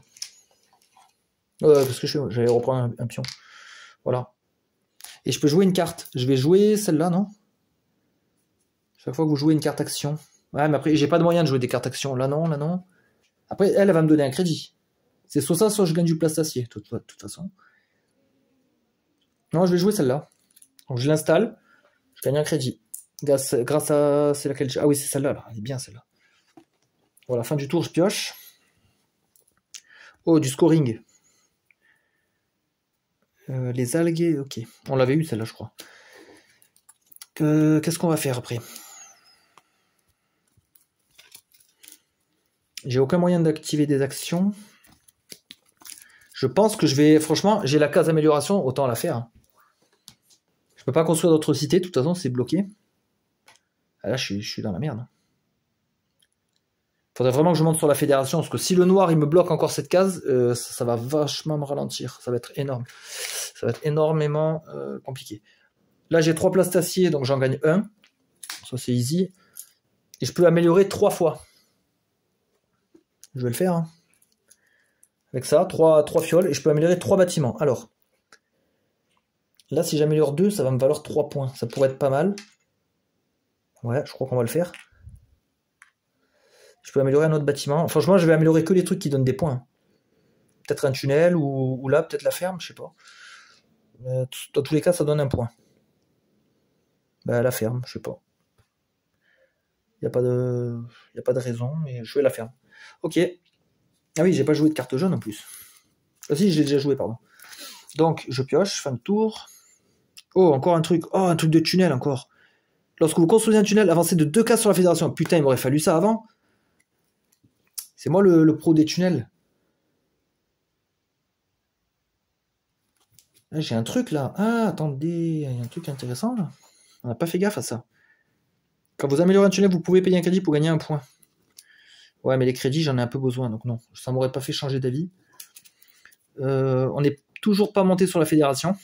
Parce que j'allais reprendre un pion. Voilà. Et je peux jouer une carte. Je vais jouer celle-là, non? Chaque fois que vous jouez une carte action. Ouais, mais après, j'ai pas de moyen de jouer des cartes action. Là, non, là, non. Après, elle va me donner un crédit. C'est soit ça, soit je gagne du plastacier, de toute façon. Non, je vais jouer celle-là. Donc, je l'installe. Je gagne un crédit. Grâce à... C'est laquelle? Ah oui, c'est celle-là, là. Elle est bien, celle-là. Voilà, fin du tour, je pioche. Oh, du scoring. Les algues, ok. On l'avait eu, celle-là, je crois. Qu'est-ce qu'on va faire après? J'ai aucun moyen d'activer des actions. Je pense que je vais... Franchement, j'ai la case amélioration, autant la faire. Je peux pas construire d'autres cités, de toute façon, c'est bloqué. Ah, là, je suis dans la merde. Faudrait vraiment que je monte sur la fédération, parce que si le noir, il me bloque encore cette case, ça va vachement me ralentir. Ça va être énorme. Ça va être énormément compliqué. Là, j'ai 3 plastaciers, donc j'en gagne 1. Ça, c'est easy. Et je peux améliorer 3 fois. Je vais le faire. Hein. Avec ça, 3 fioles, et je peux améliorer 3 bâtiments. Alors, là, si j'améliore 2, ça va me valoir 3 points. Ça pourrait être pas mal. Ouais, je crois qu'on va le faire. Je peux améliorer un autre bâtiment. Franchement, je vais améliorer que les trucs qui donnent des points. Peut-être un tunnel, ou là, peut-être la ferme, je sais pas. Dans tous les cas, ça donne un point. Bah, la ferme, je sais pas. Il n'y a pas de raison, mais je vais la ferme. Ok. Ah oui, j'ai pas joué de carte jaune en plus. Ah si, j'ai déjà joué, pardon. Donc, je pioche, fin de tour. Oh, encore un truc. Oh, un truc de tunnel encore. Lorsque vous construisez un tunnel, avancez de 2 cases sur la fédération. Putain, il m'aurait fallu ça avant. C'est moi le pro des tunnels. Ah, j'ai un truc là. Ah, attendez, il y a un truc intéressant là. On n'a pas fait gaffe à ça. Quand vous améliorez un tunnel, vous pouvez payer un crédit pour gagner un point. Ouais, mais les crédits, j'en ai un peu besoin, donc non. Ça m'aurait pas fait changer d'avis. On n'est toujours pas monté sur la fédération.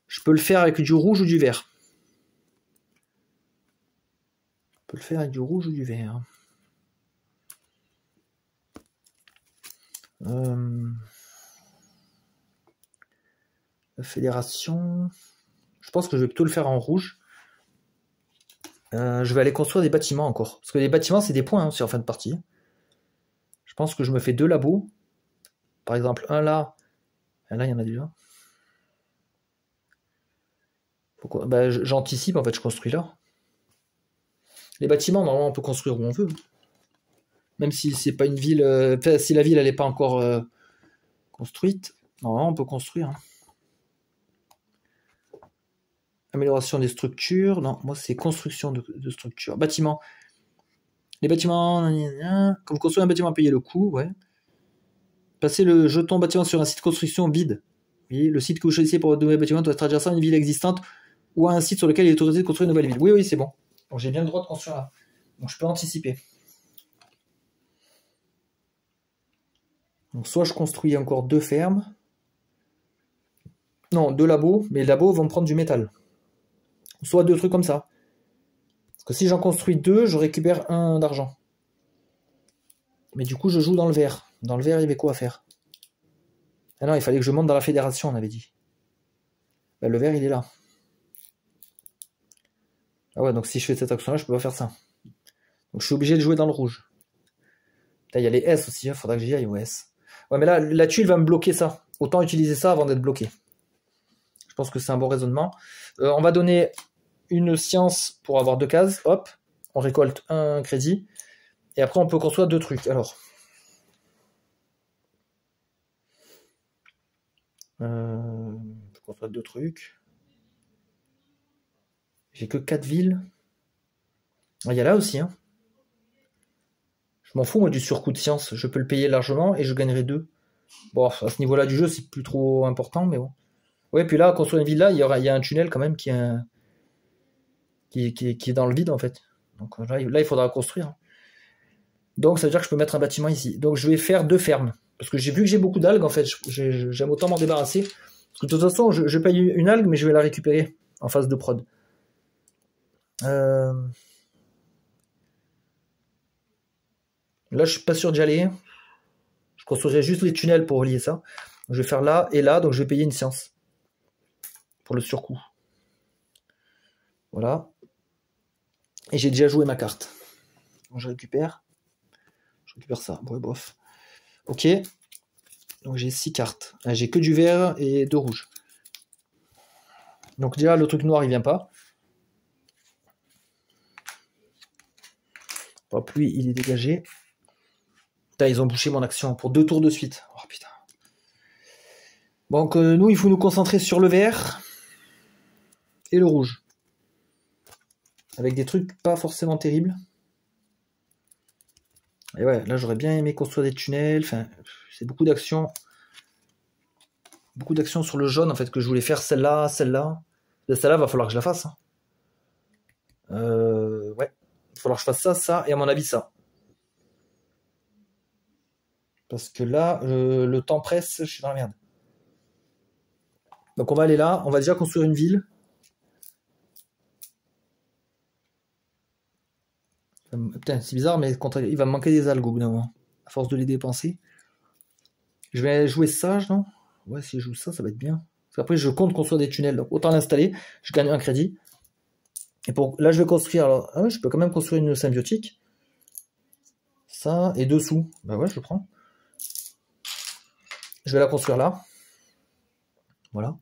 Je peux le faire avec du rouge ou du vert. Je peux le faire avec du rouge ou du vert. La fédération... Je pense que je vais plutôt le faire en rouge. Je vais aller construire des bâtiments encore. Parce que les bâtiments, c'est des points hein, sur la fin de partie. Je pense que je me fais 2 labos. Par exemple, un là. Et là, il y en a déjà. Pourquoi bah, j'anticipe, en fait, je construis là. Les bâtiments, normalement, on peut construire où on veut. Même si c'est pas une ville... si la ville, elle n'est pas encore construite, normalement, on peut construire. Hein. Amélioration des structures. Non, moi, c'est construction de structures. Bâtiments. Les bâtiments... Quand vous construisez un bâtiment, payez le coût, ouais. Passez le jeton bâtiment sur un site de construction vide. Oui, le site que vous choisissez pour votre nouvel bâtiment doit être adjacent à une ville existante ou à un site sur lequel il est autorisé de construire une nouvelle ville. Oui, oui, c'est bon. Donc j'ai bien le droit de construire là. Donc je peux anticiper. Donc soit je construis encore 2 fermes. Non, 2 labos, mais les labos vont me prendre du métal. Soit 2 trucs comme ça. Parce que si j'en construis 2, je récupère 1 d'argent. Mais du coup, je joue dans le vert. Dans le vert, il y avait quoi à faire? Ah non, il fallait que je monte dans la fédération, on avait dit. Ben, le vert, il est là. Ah ouais, donc si je fais cette action-là, je peux pas faire ça. Donc je suis obligé de jouer dans le rouge. Là, il y a les S aussi, il faudra que j'y aille aux S. Ouais, mais là, la tuile va me bloquer ça. Autant utiliser ça avant d'être bloqué. Je pense que c'est un bon raisonnement. On va donner une science pour avoir 2 cases. Hop, on récolte 1 crédit. Et après, on peut construire 2 trucs. Alors... on peut construire 2 trucs. J'ai que 4 villes. Ah, il y a là aussi, hein. Je m'en fous, moi, du surcoût de science. Je peux le payer largement et je gagnerai 2. Bon, à ce niveau-là du jeu, c'est plus trop important, mais bon. Ouais, puis là, construire une ville là, il y a un tunnel quand même qui est dans le vide, en fait. Donc là, il faudra construire. Donc, ça veut dire que je peux mettre un bâtiment ici. Donc, je vais faire 2 fermes. Parce que j'ai vu que j'ai beaucoup d'algues, en fait. J'aime autant m'en débarrasser. Parce que de toute façon, je paye une algue, mais je vais la récupérer en phase de prod. Là, je suis pas sûr d'y aller. Je construirai juste les tunnels pour relier ça. Je vais faire là et là, donc je vais payer une séance. Pour le surcoût. Voilà. Et j'ai déjà joué ma carte. Donc je récupère. Je récupère ça. Ouais, bref. Ok. Donc j'ai 6 cartes. J'ai que du vert et 2 rouges. Donc déjà, le truc noir, il vient pas. Hop, lui, il est dégagé. Putain, ils ont bouché mon action pour 2 tours de suite. Oh putain. Donc nous, il faut nous concentrer sur le vert et le rouge. Avec des trucs pas forcément terribles. Et ouais, là j'aurais bien aimé construire des tunnels. Enfin, c'est beaucoup d'actions. Beaucoup d'actions sur le jaune en fait que je voulais faire. Celle-là, celle-là. Celle-là, va falloir que je la fasse. Hein. Ouais. Il va falloir que je fasse ça, ça, et à mon avis ça. Parce que là, le temps presse, je suis dans la merde. Donc on va aller là, on va déjà construire une ville. Putain, c'est bizarre, mais il va me manquer des algues au bout d'un moment. À force de les dépenser. Je vais jouer sage, non? Ouais, si je joue ça, ça va être bien. Parce qu'après, je compte construire des tunnels. Donc autant l'installer, je gagne un crédit. Et pour là, je vais construire. Alors, ah ouais, je peux quand même construire une symbiotique. Ça, et dessous. Bah ouais, je le prends. Je vais la construire là. Voilà.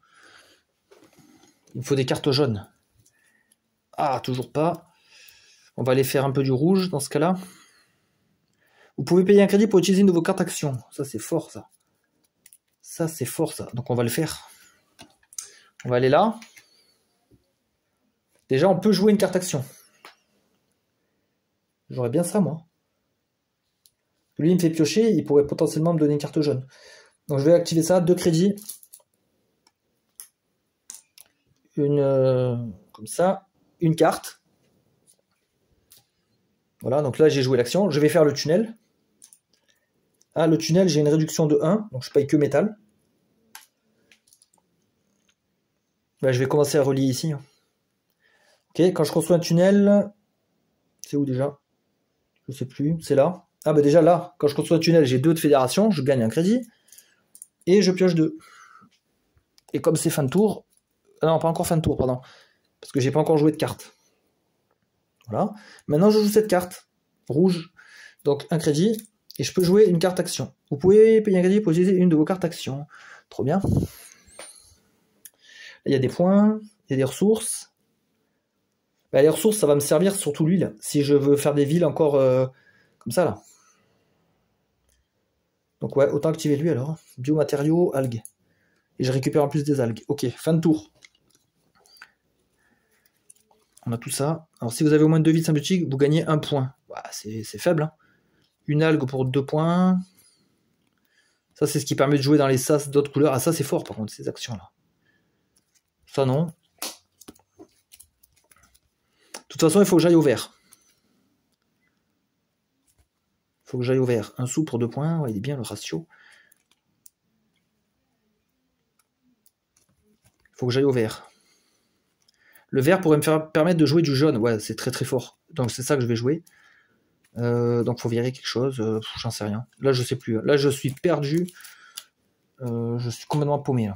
Il me faut des cartes jaunes. Ah, toujours pas. On va aller faire un peu du rouge dans ce cas-là. Vous pouvez payer un crédit pour utiliser une de vos cartes actions. Ça, c'est fort, ça. Ça, c'est fort, ça. Donc, on va le faire. On va aller là. Déjà, on peut jouer une carte action. J'aurais bien ça, moi. Lui, il me fait piocher. Il pourrait potentiellement me donner une carte jaune. Donc, je vais activer ça. 2 crédits. Comme ça. Une carte. Voilà, donc là, j'ai joué l'action. Je vais faire le tunnel. Ah, le tunnel, j'ai une réduction de 1. Donc, je paye que métal. Bah, je vais commencer à relier ici. Ok, quand je construis un tunnel... C'est où déjà? Je sais plus. C'est là. Ah bah déjà là, quand je construis un tunnel, j'ai 2 de fédération. Je gagne un crédit. Et je pioche 2. Et comme c'est fin de tour... Ah non, pas encore fin de tour, pardon. Parce que j'ai pas encore joué de carte. Voilà. Maintenant, je joue cette carte. Rouge. Donc, un crédit. Et je peux jouer une carte action. Vous pouvez payer un crédit pour utiliser une de vos cartes action. Trop bien. Il y a des points. Il y a des ressources. Bah, les ressources, ça va me servir surtout l'huile. Si je veux faire des villes encore comme ça, là. Donc, ouais, autant activer lui alors. Biomatériaux, algues. Et je récupère en plus des algues. Ok, fin de tour. On a tout ça. Alors, si vous avez au moins 2 villes symbiotiques, vous gagnez 1 point. Bah, c'est faible. Hein. Une algue pour 2 points. Ça, c'est ce qui permet de jouer dans les sas d'autres couleurs. Ah, ça, c'est fort, par contre, ces actions-là. Ça, non. De toute façon, il faut que j'aille au vert. Il faut que j'aille au vert. 1 sou pour 2 points. Ouais, il est bien, le ratio. Il faut que j'aille au vert. Le vert pourrait me permettre de jouer du jaune. Ouais, c'est très très fort. Donc, c'est ça que je vais jouer. Donc, il faut virer quelque chose. J'en sais rien. Là, je sais plus. Là, je suis perdu. Je suis complètement paumé. Là.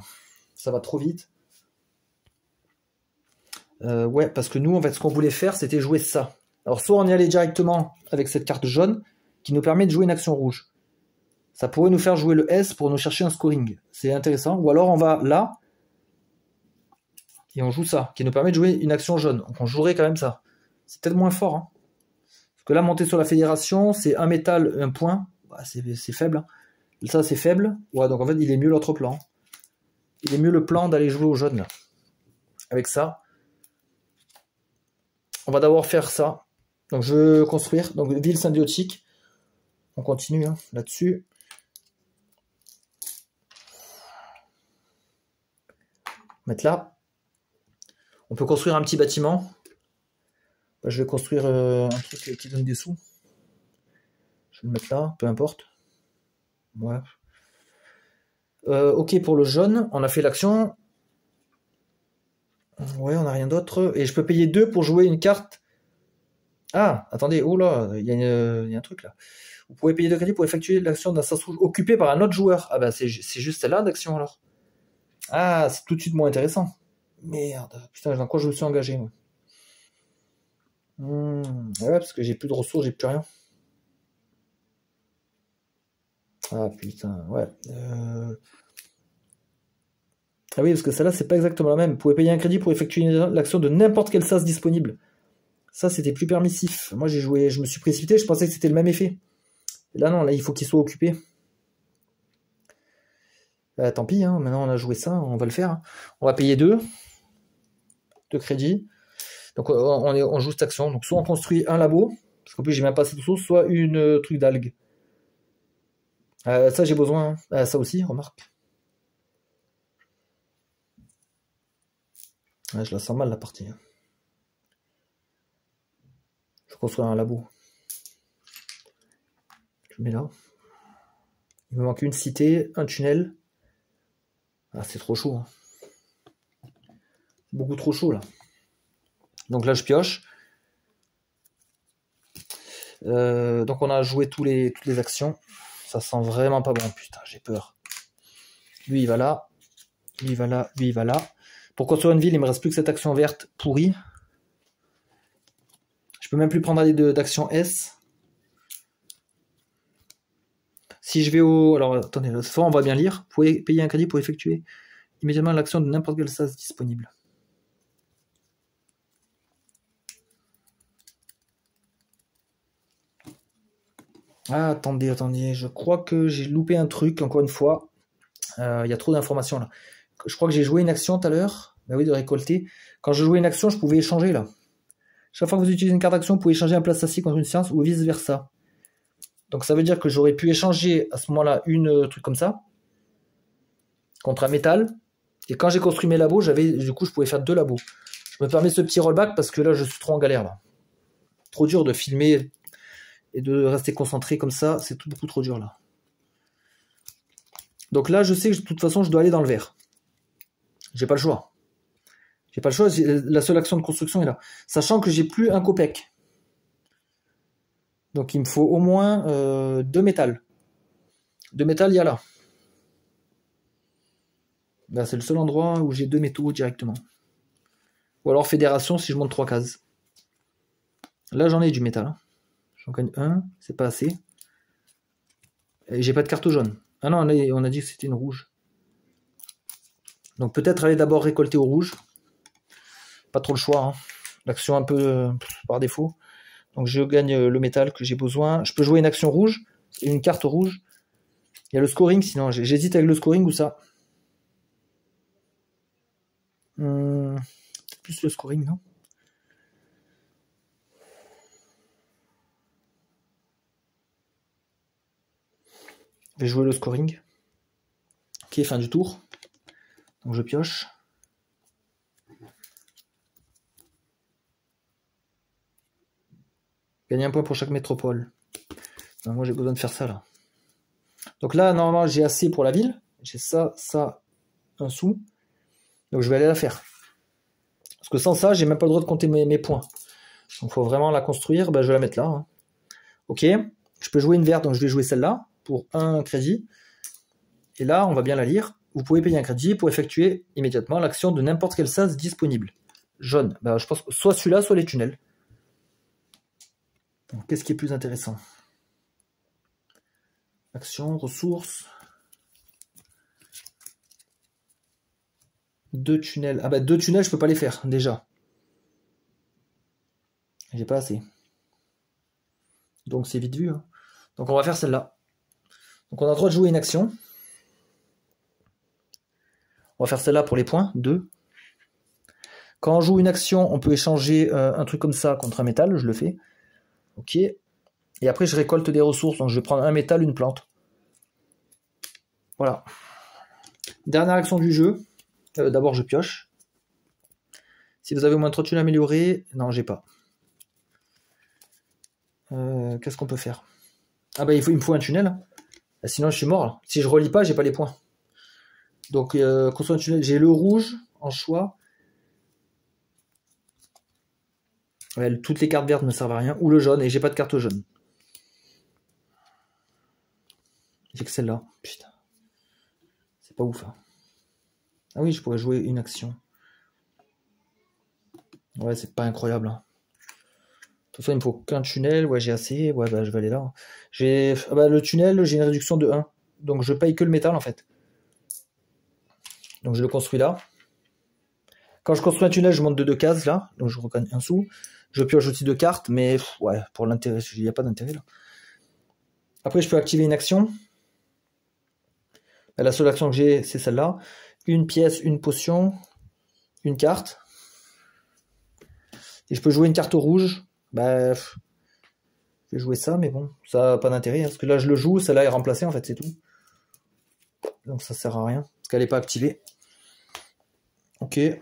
Ça va trop vite. Ouais, parce que nous, en fait, ce qu'on voulait faire, c'était jouer ça. Alors, soit on y allait directement avec cette carte jaune, qui nous permet de jouer une action rouge. Ça pourrait nous faire jouer le S pour nous chercher un scoring. C'est intéressant. Ou alors, on va là, et on joue ça, qui nous permet de jouer une action jaune. Donc, on jouerait quand même ça. C'est peut-être moins fort. Hein. Parce que là, monter sur la fédération, c'est un métal, un point. Bah, c'est faible. Hein. Ça, c'est faible. Ouais, donc en fait, il est mieux l'autre plan. Il est mieux le plan d'aller jouer au jaune, là. Avec ça. On va d'abord faire ça. Donc je veux construire. Donc ville symbiotique. On continue hein, là-dessus. Mettre là. On peut construire un petit bâtiment. Bah, je vais construire un truc qui donne des sous. Je vais le mettre là, peu importe. Ouais. Ok pour le jaune. On a fait l'action. Ouais, on n'a rien d'autre. Et je peux payer 2 pour jouer une carte. Ah, attendez, oh là, il y a un truc là. Vous pouvez payer 2 crédits pour effectuer l'action d'un sas rouge occupé par un autre joueur. Ah bah c'est juste celle-là d'action alors. Ah, c'est tout de suite moins intéressant. Merde, putain, dans quoi je me suis engagé moi. Ouais, parce que j'ai plus de ressources, j'ai plus rien. Ah putain, ouais. Ah oui, parce que celle-là, c'est pas exactement la même. Vous pouvez payer un crédit pour effectuer l'action de n'importe quel sas disponible. Ça, c'était plus permissif. Moi, j'ai joué, je me suis précipité, je pensais que c'était le même effet. Et là, non, là, il faut qu'il soit occupé. Tant pis, hein, maintenant on a joué ça, on va le faire. Hein. On va payer 2 crédits. Donc on joue cette action. Donc soit on construit un labo, parce qu'en plus j'ai même pas assez de ressources, soit une truc d'algues. Ça j'ai besoin. Hein. Ça aussi, remarque. Je la sens mal la partie. Hein. Je construis un labo. Je mets là. Il me manque une cité, un tunnel. Ah, c'est trop chaud. Hein. Beaucoup trop chaud là. Donc là je pioche. Donc on a joué toutes les actions. Ça sent vraiment pas bon. Putain, j'ai peur. Lui il va là. Lui il va là. Lui il va là. Pour construire une ville, il me reste plus que cette action verte pourrie. Je peux même plus prendre d'action S. Si je vais au... Alors attendez, cette fois on va bien lire. Vous pouvez payer un crédit pour effectuer immédiatement l'action de n'importe quel sas disponible. Ah, attendez, je crois que j'ai loupé un truc, encore une fois. Il y a trop d'informations là. Je crois que j'ai joué une action tout à l'heure. Bah oui, de récolter. Quand je jouais une action, je pouvais échanger là. Chaque fois que vous utilisez une carte d'action, vous pouvez échanger un place assis contre une science ou vice versa. Donc ça veut dire que j'aurais pu échanger à ce moment-là une truc comme ça contre un métal. Et quand j'ai construit mes labos, du coup je pouvais faire 2 labos. Je me permets ce petit rollback parce que là je suis trop en galère là. Trop dur de filmer et de rester concentré comme ça, c'est beaucoup trop dur là. Donc là je sais que de toute façon je dois aller dans le vert. J'ai pas le choix. J'ai pas le choix, la seule action de construction est là. Sachant que j'ai plus un copec. Donc il me faut au moins 2 métal. 2 métal, il y a là. Là c'est le seul endroit où j'ai 2 métaux directement. Ou alors fédération si je monte 3 cases. Là j'en ai du métal. Hein. J'en gagne 1, c'est pas assez. Et j'ai pas de carte jaune. Ah non, on a dit que c'était une rouge. Donc peut-être aller d'abord récolter au rouge. Pas trop le choix. Hein. L'action un peu par défaut. Donc je gagne le métal que j'ai besoin. Je peux jouer une action rouge et une carte rouge. Il y a le scoring, sinon j'hésite avec le scoring ou ça. Peut-être plus le scoring, non? Je vais jouer le scoring. Ok, fin du tour. Donc je pioche. Gagner un point pour chaque métropole. Donc moi j'ai besoin de faire ça là. Donc là, normalement, j'ai assez pour la ville. J'ai ça, un sou. Donc je vais aller la faire. Parce que sans ça, j'ai même pas le droit de compter mes points. Donc il faut vraiment la construire. Ben, je vais la mettre là. Hein. Ok. Je peux jouer une verte, donc je vais jouer celle-là pour un crédit. Et là, on va bien la lire. Vous pouvez payer un crédit pour effectuer immédiatement l'action de n'importe quel sas disponible. Jaune. Ben, je pense soit celui-là, soit les tunnels. Qu'est-ce qui est plus intéressant? Action, ressources. 2 tunnels. Ah bah 2 tunnels, je peux pas les faire, déjà. J'ai pas assez. Donc c'est vite vu. Hein. Donc on va faire celle-là. Donc on a le droit de jouer une action. On va faire celle-là pour les points, 2. Quand on joue une action, on peut échanger un truc comme ça contre un métal, je le fais. Ok. Et après je récolte des ressources, donc je vais prendre un métal, une plante. Voilà. Dernière action du jeu. D'abord je pioche. Si vous avez au moins 3 tunnels améliorés, non j'ai pas. Qu'est-ce qu'on peut faire? Ah bah il me faut un tunnel. Sinon je suis mort. Là. Si je relis pas, j'ai pas les points. Donc construire un tunnel, j'ai le rouge en choix. Ouais, toutes les cartes vertes ne servent à rien. Ou le jaune, et j'ai pas de carte jaune. que celle-là. Putain. C'est pas ouf. Hein. Ah oui, je pourrais jouer une action. Ouais, c'est pas incroyable. Hein. De toute façon, il me faut qu'un tunnel. Ouais, j'ai assez. Ouais, bah, je vais aller là. Le tunnel, j'ai une réduction de 1. Donc, je paye que le métal, en fait. Donc, je le construis là. Quand je construis un tunnel, je monte de 2 cases, là. Donc, je regagne un sou. Je pioche aussi 2 cartes. Mais, ouais, pour l'intérêt, il n'y a pas d'intérêt, là. Après, je peux activer une action. La seule action que j'ai, c'est celle-là. Une pièce, une potion, une carte. Et je peux jouer une carte rouge. Bah, je vais jouer ça, mais bon, ça n'a pas d'intérêt. Hein, parce que là, je le joue, celle-là est remplacée, en fait, c'est tout. Donc ça sert à rien, parce qu'elle n'est pas activée. Ok. Et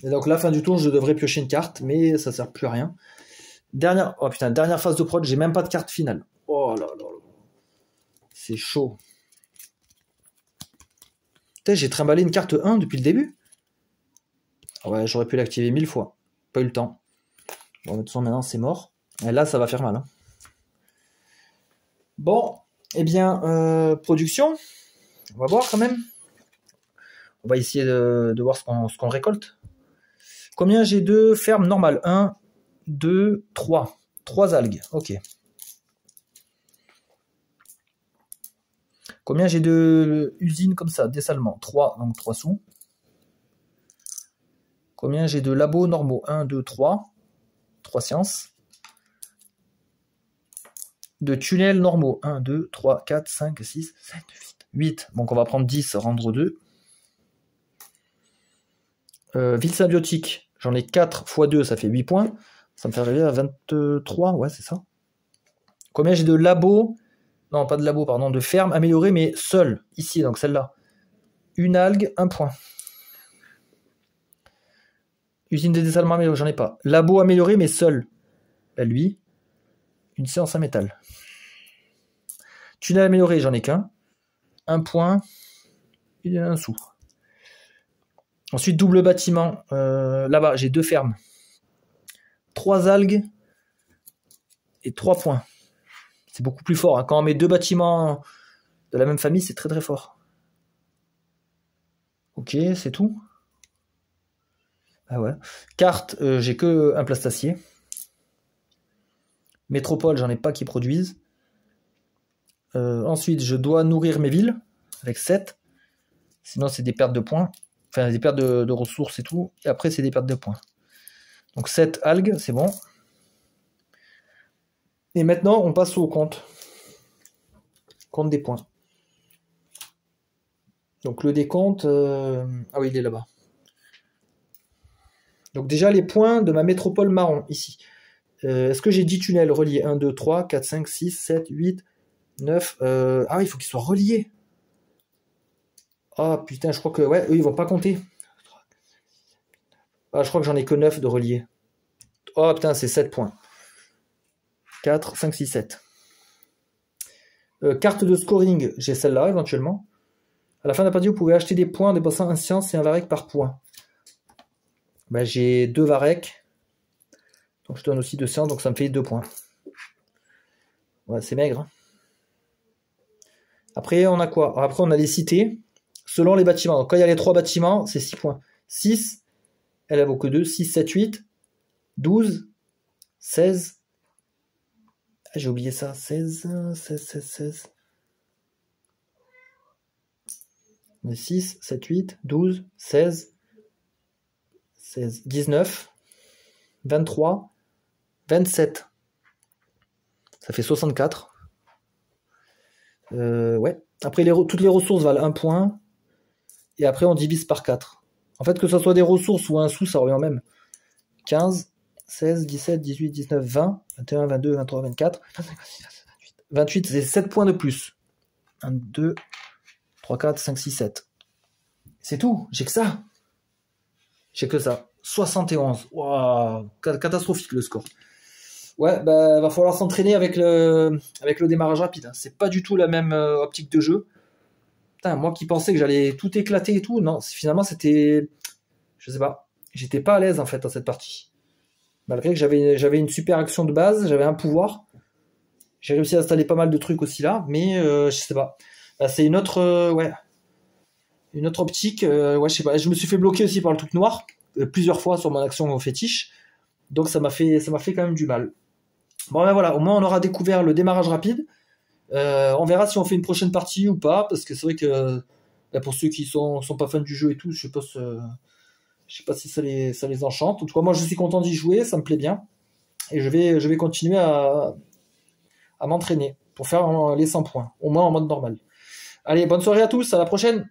donc, la fin du tour, je devrais piocher une carte, mais ça sert plus à rien. Dernière phase de prod, j'ai même pas de carte finale. Oh là là. C'est chaud. Putain, j'ai trimballé une carte 1 depuis le début. Ouais, j'aurais pu l'activer 1000 fois. Pas eu le temps. Bon, de toute façon, maintenant, c'est mort. Et là, ça va faire mal. Hein. Bon, eh bien, production. On va voir quand même. On va essayer de voir ce qu'on récolte. Combien j'ai de fermes normales? 1, 2, 3. 3 algues. Ok. Combien j'ai de usines comme ça, dessalement? 3, donc 3 sous. Combien j'ai de labos normaux? 1, 2, 3. 3 sciences. De tunnels normaux. 1, 2, 3, 4, 5, 6, 7, 8. Donc on va prendre 10, rendre 2. Ville symbiotique, j'en ai 4 x 2, ça fait 8 points. Ça me fait arriver à 23, ouais, c'est ça. Combien j'ai de labos? Non, pas de labos, pardon, de fermes améliorées, mais seules. Ici, donc celle-là. Une algue, 1 point. Usine de dessalement améliorée, j'en ai pas. Labo amélioré, mais seul. Là, lui. Une séance à métal. Tunnel amélioré, j'en ai qu'un. 1 point. Il y a un sou. Ensuite, double bâtiment. Là-bas, j'ai 2 fermes. 3 algues. Et 3 points. C'est beaucoup plus fort. Hein. Quand on met 2 bâtiments de la même famille, c'est très très fort. Ok, c'est tout. Ah ouais. Carte, j'ai que un plastacier. Métropole, j'en ai pas qui produisent. Ensuite, je dois nourrir mes villes avec 7. Sinon, c'est des pertes de points. Enfin, des pertes de ressources et tout. Et après, c'est des pertes de points. Donc 7 algues, c'est bon. Et maintenant, on passe au compte. Compte des points. Donc le décompte... Ah oui, il est là-bas. Donc déjà, les points de ma métropole marron, ici. Est-ce que j'ai 10 tunnels reliés? 1, 2, 3, 4, 5, 6, 7, 8, 9... Ah oui, il faut qu'ils soient reliés. Ah putain, je crois que... Ouais, eux, ils vont pas compter. Ah, je crois que j'en ai que 9 de reliés. Oh putain, c'est 7 points. 4, 5, 6, 7. Carte de scoring, j'ai celle-là éventuellement. À la fin de la partie, vous pouvez acheter des points en dépensant un science et un varec par point. Ben, j'ai 2 varec. Donc je donne aussi 2 sciences, donc ça me fait 2 points. Ouais, c'est maigre. Hein. Après, on a quoi? Après, on a les cités. Selon les bâtiments. Donc quand il y a les 3 bâtiments, c'est 6 points. 6, elle vaut que 2. 6, 7, 8, 12, 16. Ah, j'ai oublié ça. 16. 6, 7, 8, 12, 16, 19, 23, 27. Ça fait 64. Ouais. Après, toutes les ressources valent 1 point. Et après, on divise par 4. En fait, que ce soit des ressources ou un sou, ça revient au même. 15, 16, 17, 18, 19, 20, 21, 22, 23, 24, 28, c'est 7 points de plus. 1, 2, 3, 4, 5, 6, 7. C'est tout, j'ai que ça. J'ai que ça. 71. Waouh, catastrophique le score. Ouais, bah va falloir s'entraîner avec le démarrage rapide. Hein. C'est pas du tout la même optique de jeu. Putain, moi qui pensais que j'allais tout éclater et tout, non, finalement c'était... Je sais pas. J'étais pas à l'aise en fait dans cette partie. Malgré que j'avais une super action de base, j'avais un pouvoir. J'ai réussi à installer pas mal de trucs aussi là, mais je sais pas. Là, c'est une autre, une autre optique. Ouais, je sais pas. Je me suis fait bloquer aussi par le truc noir plusieurs fois sur mon action fétiche, donc ça m'a fait quand même du mal. Bon ben voilà, au moins on aura découvert le démarrage rapide. On verra si on fait une prochaine partie ou pas, parce que c'est vrai que pour ceux qui sont pas fans du jeu et tout, je sais pas si ça les enchante. En tout cas, moi je suis content d'y jouer, ça me plaît bien, et je vais continuer à m'entraîner pour faire les 100 points, au moins en mode normal. Allez, bonne soirée à tous, à la prochaine.